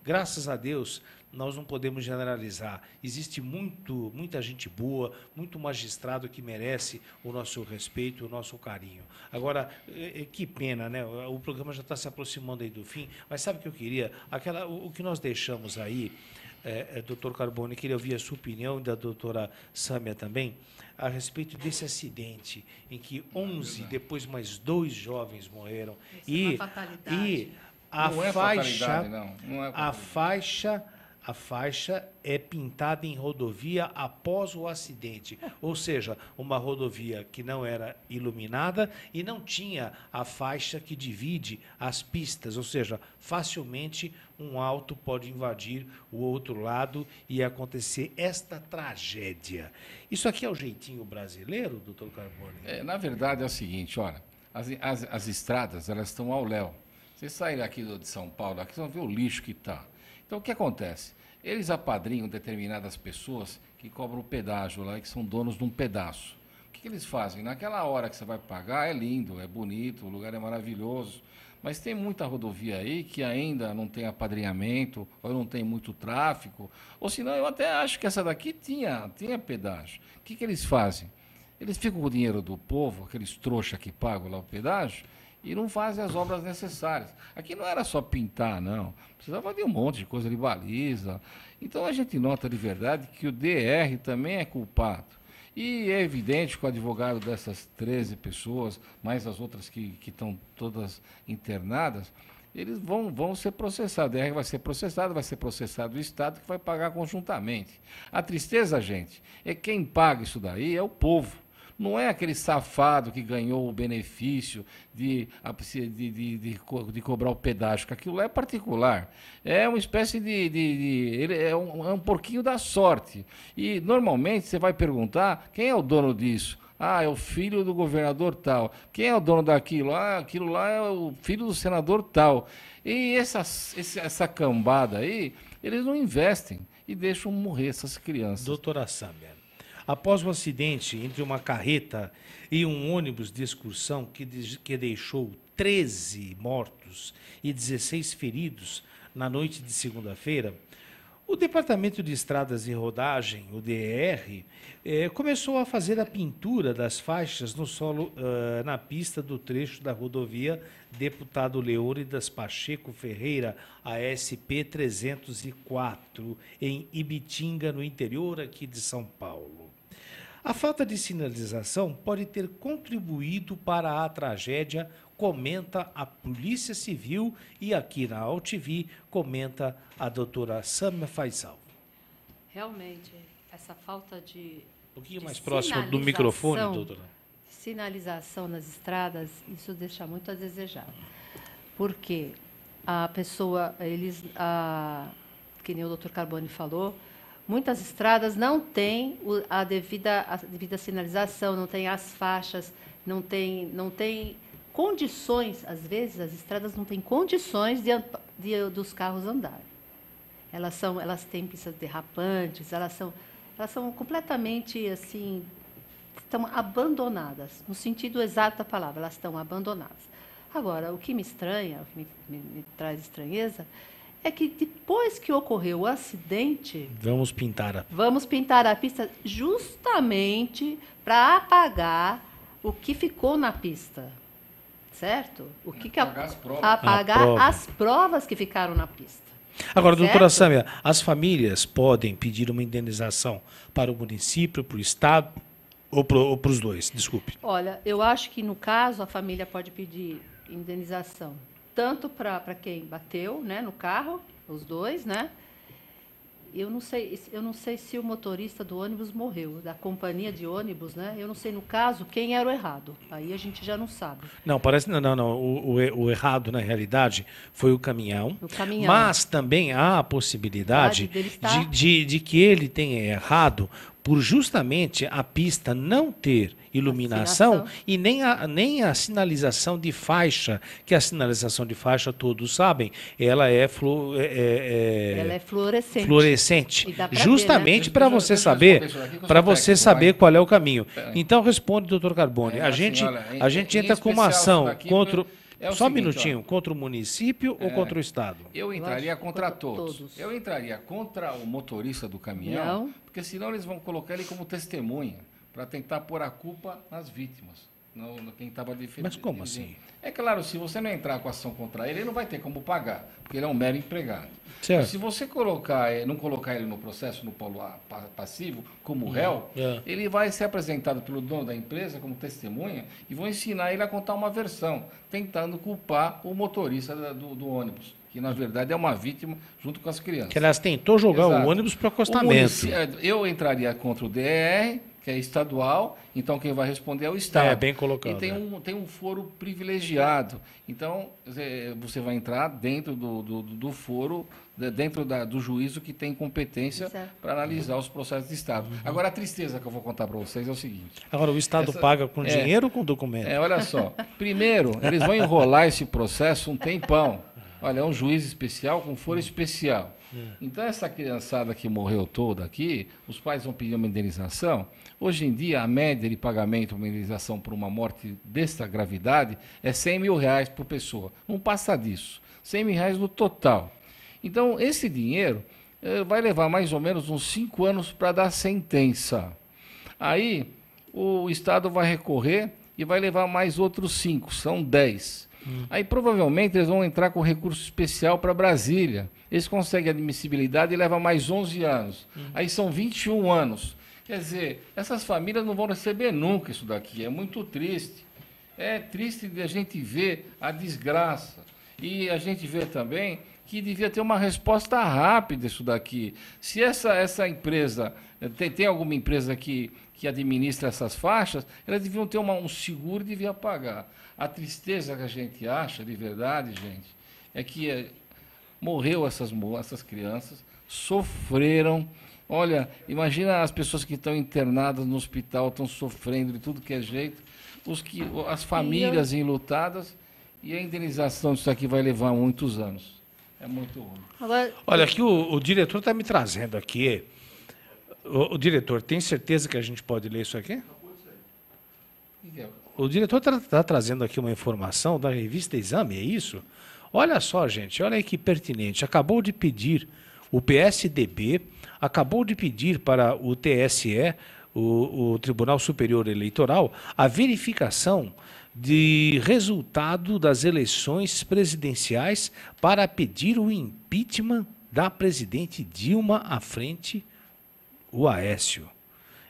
graças a Deus, nós não podemos generalizar. Existe muita gente boa, muito magistrado que merece o nosso respeito, o nosso carinho. Agora, que pena, né? O programa já está se aproximando aí do fim, mas sabe o que eu queria? O que nós deixamos aí, doutor Carbone, queria ouvir a sua opinião e da doutora Sâmia também, a respeito desse acidente em que 11, depois mais 2 jovens morreram. Isso é uma fatalidade. A faixa é pintada em rodovia após o acidente, ou seja, uma rodovia que não era iluminada e não tinha a faixa que divide as pistas, ou seja, facilmente um auto pode invadir o outro lado e acontecer esta tragédia. Isso aqui é o jeitinho brasileiro, doutor Carbone? Na verdade é o seguinte, olha, as estradas, elas estão ao léu. Vocês saírem aqui de São Paulo, aqui vocês vão ver o lixo que está. Então, o que acontece? Eles apadrinham determinadas pessoas que cobram o pedágio lá, que são donos de um pedaço. O que eles fazem? Naquela hora que você vai pagar, é lindo, é bonito, o lugar é maravilhoso, mas tem muita rodovia aí que ainda não tem apadrinhamento, ou não tem muito tráfego, ou senão eu até acho que essa daqui tinha pedágio. O que eles fazem? Eles ficam com o dinheiro do povo, aqueles trouxa que pagam lá o pedágio, e não fazem as obras necessárias. Aqui não era só pintar, não. Precisava de um monte de coisa de baliza. Então, a gente nota de verdade que o DR também é culpado. E é evidente que o advogado dessas 13 pessoas, mais as outras que estão todas internadas, eles vão ser processados. O DR vai ser processado o Estado, que vai pagar conjuntamente. A tristeza, gente, é quem paga isso daí é o povo. Não é aquele safado que ganhou o benefício de cobrar o pedágio, que aquilo é particular. É uma espécie ele é um porquinho da sorte. E, normalmente, você vai perguntar quem é o dono disso. Ah, é o filho do governador tal. Quem é o dono daquilo? Ah, aquilo lá é o filho do senador tal. E essa cambada aí, eles não investem e deixam morrer essas crianças. Doutora Sâmia, após o acidente entre uma carreta e um ônibus de excursão que deixou 13 mortos e 16 feridos na noite de segunda-feira, O Departamento de Estradas e Rodagem, o DR, começou a fazer a pintura das faixas no solo na pista do trecho da rodovia Deputado Leônidas Pacheco Ferreira, ASP 304, em Ibitinga, no interior aqui de São Paulo. A falta de sinalização pode ter contribuído para a tragédia, comenta a Polícia Civil, e aqui na AltV comenta a doutora Sâmia Faisal. Realmente, essa falta de Um pouquinho mais próximo do microfone, doutora. Sinalização nas estradas, isso deixa muito a desejar. Porque a pessoa, que nem o doutor Carbone falou, muitas estradas não têm a devida sinalização, não tem as faixas, não tem condições, às vezes as estradas não têm condições dos carros andarem. Elas têm pistas derrapantes, elas são completamente assim, estão abandonadas, no sentido exato da palavra, elas estão abandonadas. Agora, o que me estranha, o que me traz estranheza, é que depois que ocorreu o acidente, vamos pintar a pista justamente para apagar o que ficou na pista, certo? Apagar as provas que ficaram na pista. Agora, doutora Sâmia, as famílias podem pedir uma indenização para o município, para o Estado ou para os dois? Desculpe. Olha, eu acho que, no caso, a família pode pedir indenização tanto para quem bateu, né, no carro, os dois, né? Eu não sei se o motorista do ônibus morreu, da companhia de ônibus, né? Eu não sei, no caso, quem era o errado. Aí a gente já não sabe. Não, o errado, na realidade, foi o caminhão. O caminhão. Mas também há a possibilidade de que ele tenha errado por justamente a pista não ter iluminação e nem a sinalização de faixa, que a sinalização de faixa, todos sabem, ela é fluorescente. Justamente para você saber qual é o caminho. Então responde, doutor Carbone. A gente entra com uma ação contra... Só um minutinho, contra o município ou contra o Estado? Eu entraria contra todos. Eu entraria contra o motorista do caminhão, porque senão eles vão colocar ele como testemunha para tentar pôr a culpa nas vítimas, quem estava defendendo. Mas como assim? É claro, se você não entrar com ação contra ele, ele não vai ter como pagar, porque ele é um mero empregado. Certo. Se você não colocar ele no processo, no polo passivo, como réu, ele vai ser apresentado pelo dono da empresa como testemunha e vão ensinar ele a contar uma versão, tentando culpar o motorista do ônibus, que na verdade é uma vítima junto com as crianças. Que elas tentou jogar o ônibus para o acostamento. Eu entraria contra o DR, que é estadual, então quem vai responder é o Estado. É, bem colocado. E tem um foro privilegiado. Então, você vai entrar dentro do foro, dentro do juízo que tem competência para analisar os processos de Estado. Agora, a tristeza que eu vou contar para vocês é o seguinte. Agora, o Estado paga com dinheiro ou com documento? Olha só. Primeiro, eles vão enrolar esse processo um tempão. Olha, é um juiz especial com foro especial. Então, essa criançada que morreu toda aqui, os pais vão pedir uma indenização. Hoje em dia, a média de pagamento, uma indenização por uma morte desta gravidade, é R$100 mil por pessoa. Não passa disso. R$100 mil no total. Então, esse dinheiro vai levar mais ou menos uns 5 anos para dar sentença. Aí, o Estado vai recorrer e vai levar mais outros 5, são 10. Aí, provavelmente, eles vão entrar com recurso especial para Brasília. Eles conseguem admissibilidade e leva mais 11 anos. Aí são 21 anos. Quer dizer, essas famílias não vão receber nunca isso daqui. É muito triste. É triste de a gente ver a desgraça. E a gente vê também que devia ter uma resposta rápida isso daqui. Se essa empresa, tem alguma empresa que administra essas faixas, elas deviam ter um seguro e devia pagar. A tristeza que a gente acha, de verdade, gente, é que morreu essas crianças, sofreram. Olha, imagina as pessoas que estão internadas no hospital, estão sofrendo de tudo que é jeito, as famílias enlutadas, e a indenização disso aqui vai levar muitos anos. É muito ruim. Olha, aqui o diretor está me trazendo aqui. O diretor, tem certeza que a gente pode ler isso aqui? O diretor está trazendo aqui uma informação da revista Exame, é isso? Olha só, gente, olha aí que pertinente. Acabou de pedir o PSDB acabou de pedir para o TSE, o Tribunal Superior Eleitoral, a verificação de resultado das eleições presidenciais para pedir o impeachment da presidente Dilma à frente o Aécio.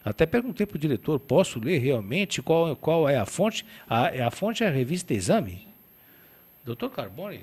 Até perguntei para o diretor, posso ler realmente qual é a fonte? A fonte é a revista Exame. Doutor Carbone?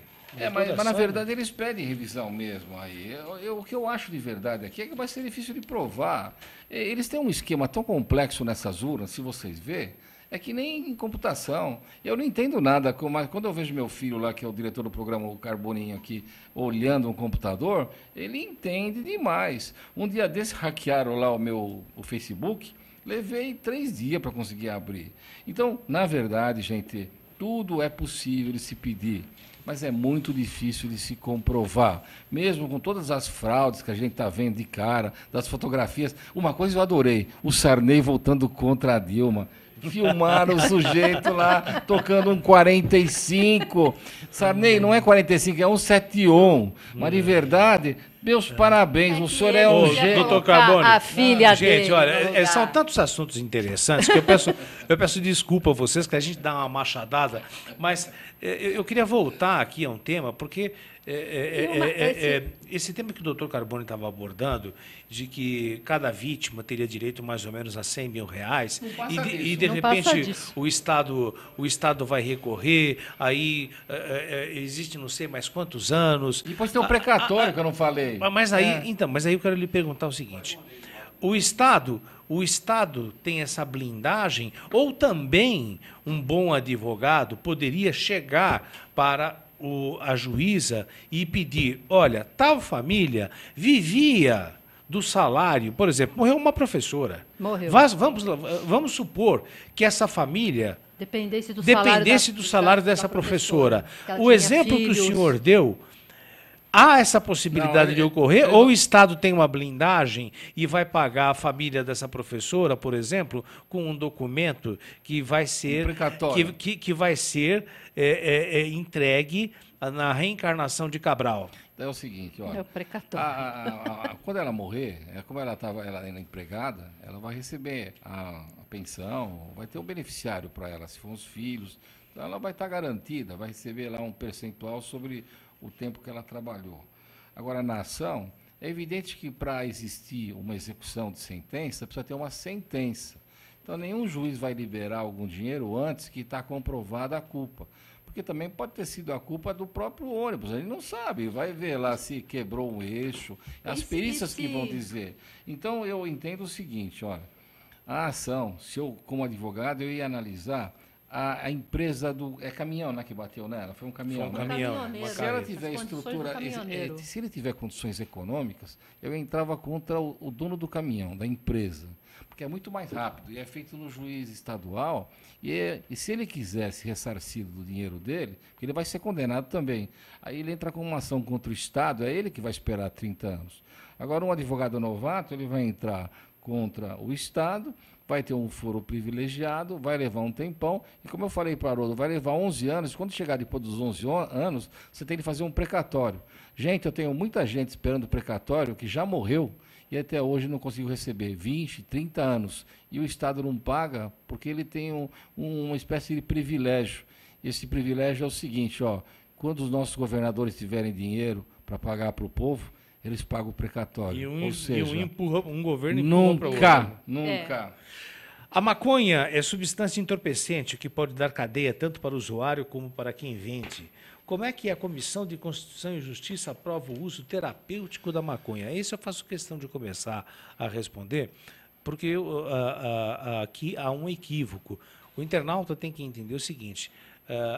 Mas na verdade eles pedem revisão mesmo aí. O que eu acho de verdade aqui é que vai ser difícil de provar. Eles têm um esquema tão complexo nessas urnas, se vocês verem, é que nem em computação. Eu não entendo nada, mas quando eu vejo meu filho lá, que é o diretor do programa, o Carboninho aqui, olhando um computador, ele entende demais. Um dia desse hackearam lá o Facebook, levei 3 dias para conseguir abrir. Então, na verdade, gente, tudo é possível de se pedir, mas é muito difícil de se comprovar. Mesmo com todas as fraudes que a gente está vendo de cara, das fotografias. Uma coisa eu adorei, o Sarney voltando contra a Dilma. Filmaram o sujeito lá, tocando um 45. Sarney, não é 45, é um 71. Mas, de verdade, meus parabéns, o senhor é um gênio. Doutor Carbone, a filha gente, dele, olha, são tantos assuntos interessantes que eu peço desculpa a vocês, que a gente dá uma machadada, mas eu queria voltar aqui a um tema, porque esse tema que o doutor Carbone estava abordando, de que cada vítima teria direito mais ou menos a R$100 mil, e de repente o Estado vai recorrer, aí existe não sei mais quantos anos. E depois tem o precatório que eu não falei. Mas aí eu quero lhe perguntar o seguinte: o Estado tem essa blindagem, ou também um bom advogado poderia chegar para a juíza e pedir, olha, tal família vivia do salário, por exemplo, morreu uma professora. Morreu. Vamos supor que essa família dependesse do salário dessa professora. O exemplo que o senhor deu, há essa possibilidade de ocorrer? Ou o Estado tem uma blindagem e vai pagar a família dessa professora, por exemplo, com um documento que vai ser, que vai ser entregue na reencarnação de Cabral? É o seguinte, olha, é o precatório. Quando ela morrer, como ela era empregada, ela vai receber a pensão, vai ter um beneficiário para ela, se for os filhos, então ela vai estar garantida, vai receber lá um percentual sobre o tempo que ela trabalhou. Agora, na ação, é evidente que para existir uma execução de sentença, precisa ter uma sentença. Então, nenhum juiz vai liberar algum dinheiro antes que está comprovada a culpa. Porque também pode ter sido a culpa do próprio ônibus, ele não sabe, vai ver lá se quebrou um eixo, as perícias que vão dizer. Então, eu entendo o seguinte, olha, a ação, se eu, como advogado, eu ia analisar a empresa é caminhão, né, que bateu nela? Foi um caminhão. Foi um caminhão. Se ela tiver estrutura, se ele tiver condições econômicas, eu entrava contra o dono do caminhão, da empresa, porque é muito mais rápido e é feito no juiz estadual. E se ele quiser se ressarcir do dinheiro dele, porque ele vai ser condenado também, aí ele entra com uma ação contra o Estado, é ele que vai esperar 30 anos. Agora, um advogado novato, ele vai entrar contra o Estado, vai ter um foro privilegiado, vai levar um tempão, e como eu falei para o Haroldo, vai levar 11 anos, quando chegar depois dos 11 anos, você tem que fazer um precatório. Gente, eu tenho muita gente esperando o precatório que já morreu e até hoje não conseguiu receber 20, 30 anos, e o Estado não paga porque ele tem uma espécie de privilégio. Esse privilégio é o seguinte, ó, quando os nossos governadores tiverem dinheiro para pagar para o povo, eles pagam o precatório. Ou seja, um governo empurra para o outro. Nunca. A maconha é substância entorpecente que pode dar cadeia tanto para o usuário como para quem vende. Como é que a Comissão de Constituição e Justiça aprova o uso terapêutico da maconha? Isso eu faço questão de começar a responder, porque aqui há um equívoco. O internauta tem que entender o seguinte: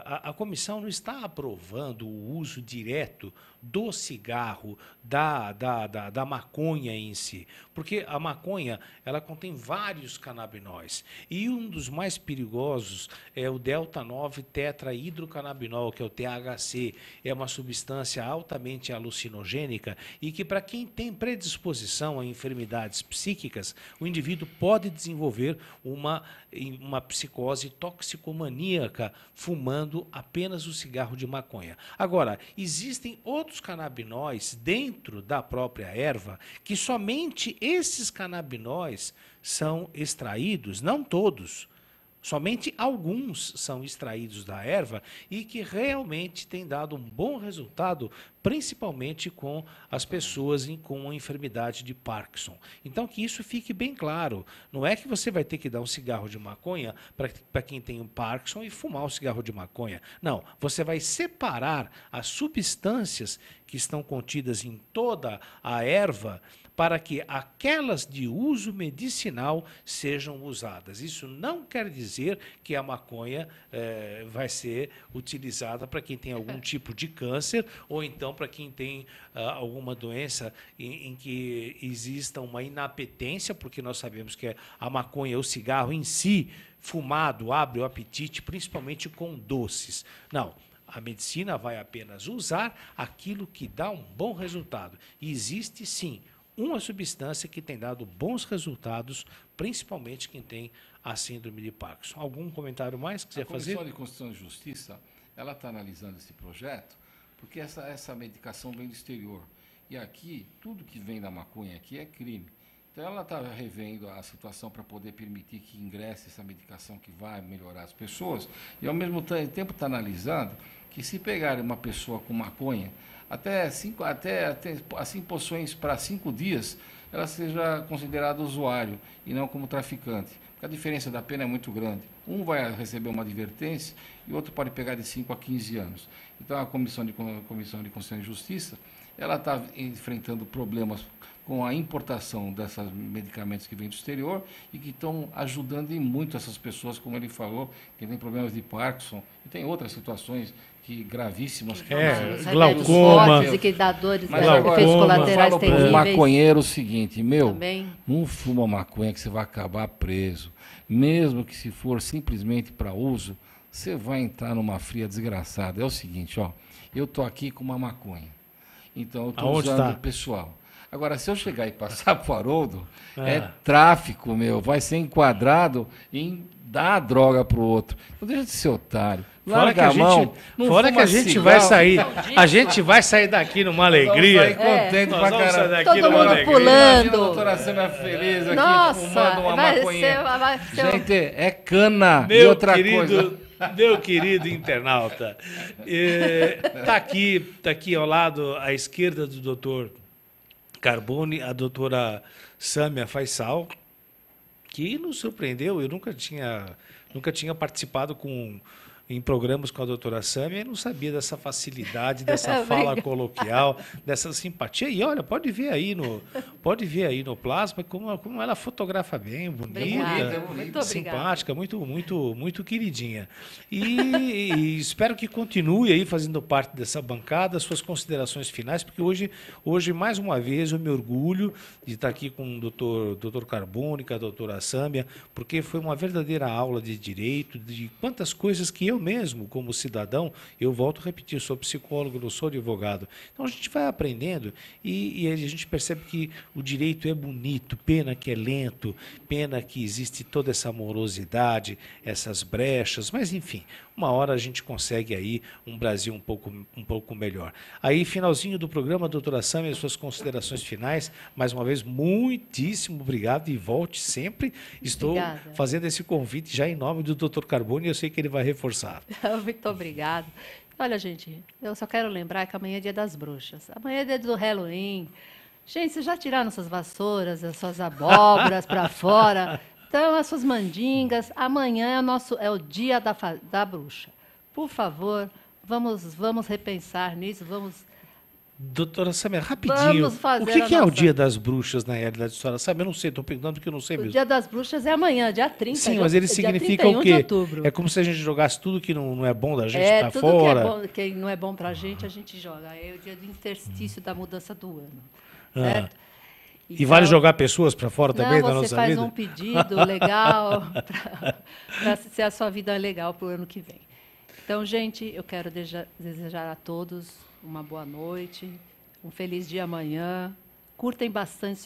a comissão não está aprovando o uso direto do cigarro, da maconha em si, porque a maconha ela contém vários canabinóis, e um dos mais perigosos é o delta-9 tetrahidrocannabinol, que é o THC, é uma substância altamente alucinogênica e que, para quem tem predisposição a enfermidades psíquicas, o indivíduo pode desenvolver uma psicose toxicomaníaca fumando fumando apenas o cigarro de maconha. Agora, existem outros canabinóis dentro da própria erva que somente esses canabinóis são extraídos, não todos. Somente alguns são extraídos da erva e que realmente têm dado um bom resultado, principalmente com as pessoas com a enfermidade de Parkinson. Então, que isso fique bem claro. Não é que você vai ter que dar um cigarro de maconha para quem tem um Parkinson e fumar um cigarro de maconha. Não, você vai separar as substâncias que estão contidas em toda a erva para que aquelas de uso medicinal sejam usadas. Isso não quer dizer que a maconha vai ser utilizada para quem tem algum tipo de câncer ou então para quem tem alguma doença em que exista uma inapetência, porque nós sabemos que a maconha, o cigarro em si, fumado, abre o apetite, principalmente com doces. Não. A medicina vai apenas usar aquilo que dá um bom resultado. E existe, sim, uma substância que tem dado bons resultados, principalmente quem tem a síndrome de Parkinson. Algum comentário mais que quiser fazer? A Comissão de Constituição e Justiça, ela está analisando esse projeto, porque essa medicação vem do exterior. E aqui, tudo que vem da maconha aqui é crime. Então, ela está revendo a situação para poder permitir que ingresse essa medicação que vai melhorar as pessoas, e, ao mesmo tempo, está analisando que, se pegarem uma pessoa com maconha, até assim poções para 5 dias, ela seja considerada usuário e não como traficante. Porque a diferença da pena é muito grande. Um vai receber uma advertência e o outro pode pegar de 5 a 15 anos. Então, a Comissão de Constituição e Justiça, ela está enfrentando problemas com a importação desses medicamentos que vêm do exterior e que estão ajudando em muito essas pessoas, como ele falou, que tem problemas de Parkinson e tem outras situações gravíssimas. Glaucoma, e que dá dores, mas agora, efeitos colaterais eu falo para terríveis. os maconheiros o seguinte, Também. não fuma maconha que você vai acabar preso. Mesmo que se for simplesmente para uso, você vai entrar numa fria desgraçada. É o seguinte, eu estou aqui com uma maconha. Então, eu estou usando o pessoal. Agora, se eu chegar e passar para o Haroldo, é tráfico, vai ser enquadrado em dar a droga para o outro. Não deixa de ser otário. Fora que a gente vai sair, daqui numa alegria. Vamos sair contente pra caramba. Todo mundo pulando. A doutora Sâmia feliz aqui, nossa, fumando uma maconha. Ser... Gente, é cana e outra coisa. Meu querido internauta, tá aqui ao lado, à esquerda do doutor Carbone, a doutora Sâmia Faisal, que nos surpreendeu. Eu nunca tinha participado em programas com a doutora Sâmia e não sabia dessa facilidade, dessa fala coloquial, dessa simpatia. E olha, pode ver aí no plasma como ela fotografa bem, bonita, simpática, muito queridinha. E espero que continue aí fazendo parte dessa bancada, suas considerações finais, porque hoje mais uma vez, eu me orgulho de estar aqui com o doutor Carbone, com a doutora Sâmia, porque foi uma verdadeira aula de direito, de quantas coisas que eu mesmo, como cidadão, eu volto a repetir, sou psicólogo, não sou advogado. Então a gente vai aprendendo e a gente percebe que o direito é bonito, pena que é lento, pena que existe toda essa morosidade, essas brechas, mas enfim, uma hora a gente consegue aí um Brasil um pouco melhor. Aí, finalzinho do programa, doutora Sâmia, suas considerações finais. Mais uma vez, muitíssimo obrigado e volte sempre. Estou fazendo esse convite já em nome do doutor Carbone e eu sei que ele vai reforçar. Muito obrigado. Olha, gente, eu só quero lembrar que amanhã é dia das bruxas. Amanhã é dia do Halloween. Gente, vocês já tiraram suas vassouras, as suas abóboras para fora? Então, as suas mandingas. Amanhã é o dia da bruxa. Por favor, vamos repensar nisso, Doutora Sâmia, rapidinho, o que é o Dia das Bruxas, na realidade, doutora Sâmia? Eu não sei, estou perguntando porque eu não sei mesmo. O Dia das Bruxas é amanhã, dia 30. Sim, mas ele significa o quê? É como se a gente jogasse tudo que não é bom da gente para fora. Tudo que não é bom para a gente joga. É o dia do interstício da mudança do ano, certo? E vale jogar pessoas para fora também da nossa vida? Você faz um pedido legal para ser a sua vida legal para o ano que vem. Então, gente, eu quero desejar a todos uma boa noite, um feliz dia amanhã. Curtem bastante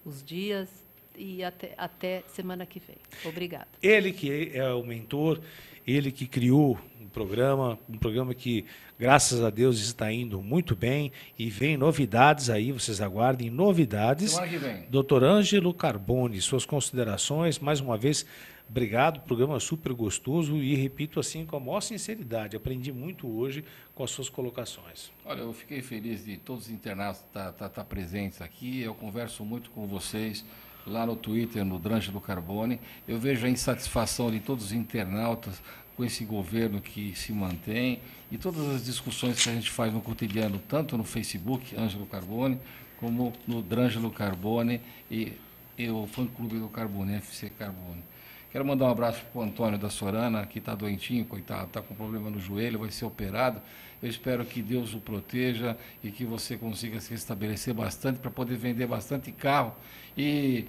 os dias e até semana que vem. Obrigada. Ele que é o mentor, ele que criou um programa que, graças a Deus, está indo muito bem e vem novidades aí, vocês aguardem novidades. Semana que vem. Dr. Ângelo Carbone, suas considerações, mais uma vez, obrigado, programa super gostoso e repito assim com a maior sinceridade, aprendi muito hoje com as suas colocações. Olha, eu fiquei feliz de todos os internautas estar presentes aqui, eu converso muito com vocês lá no Twitter, no D'Angelo Carbone, eu vejo a insatisfação de todos os internautas com esse governo que se mantém e todas as discussões que a gente faz no cotidiano, tanto no Facebook, Ângelo Carbone, como no D'Angelo Carbone e o fã-clube do Carbone, FC Carbone. Quero mandar um abraço para o Antônio da Sorana, que está doentinho, coitado, está com problema no joelho, vai ser operado. Eu espero que Deus o proteja e que você consiga se restabelecer bastante para poder vender bastante carro e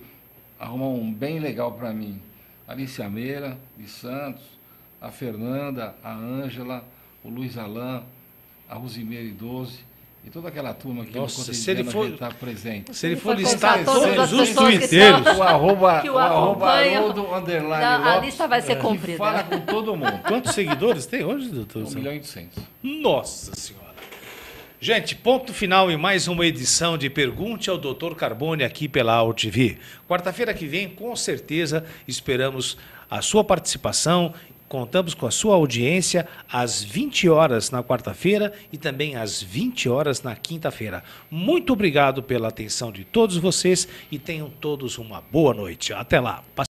arrumar um bem legal para mim. Alicia Meira, de Santos, a Fernanda, a Ângela, o Luiz Alain, a Rosimeire 12 e toda aquela turma que Nossa, se ele for está presente. Se ele for listar listar todas todos as os pessoas que twitteiros, O arroba acompanham, Haroldo _ a Lopes, lista vai ser cumprida. fala com todo mundo. quantos seguidores tem hoje, doutor? 1.800.000. Nossa Senhora. Gente, ponto final em mais uma edição de Pergunte ao Dr. Carbone aqui pela AltV. Quarta-feira que vem, com certeza, esperamos a sua participação. Contamos com a sua audiência às 20 horas na quarta-feira e também às 20 horas na quinta-feira. Muito obrigado pela atenção de todos vocês e tenham todos uma boa noite. Até lá. Passe...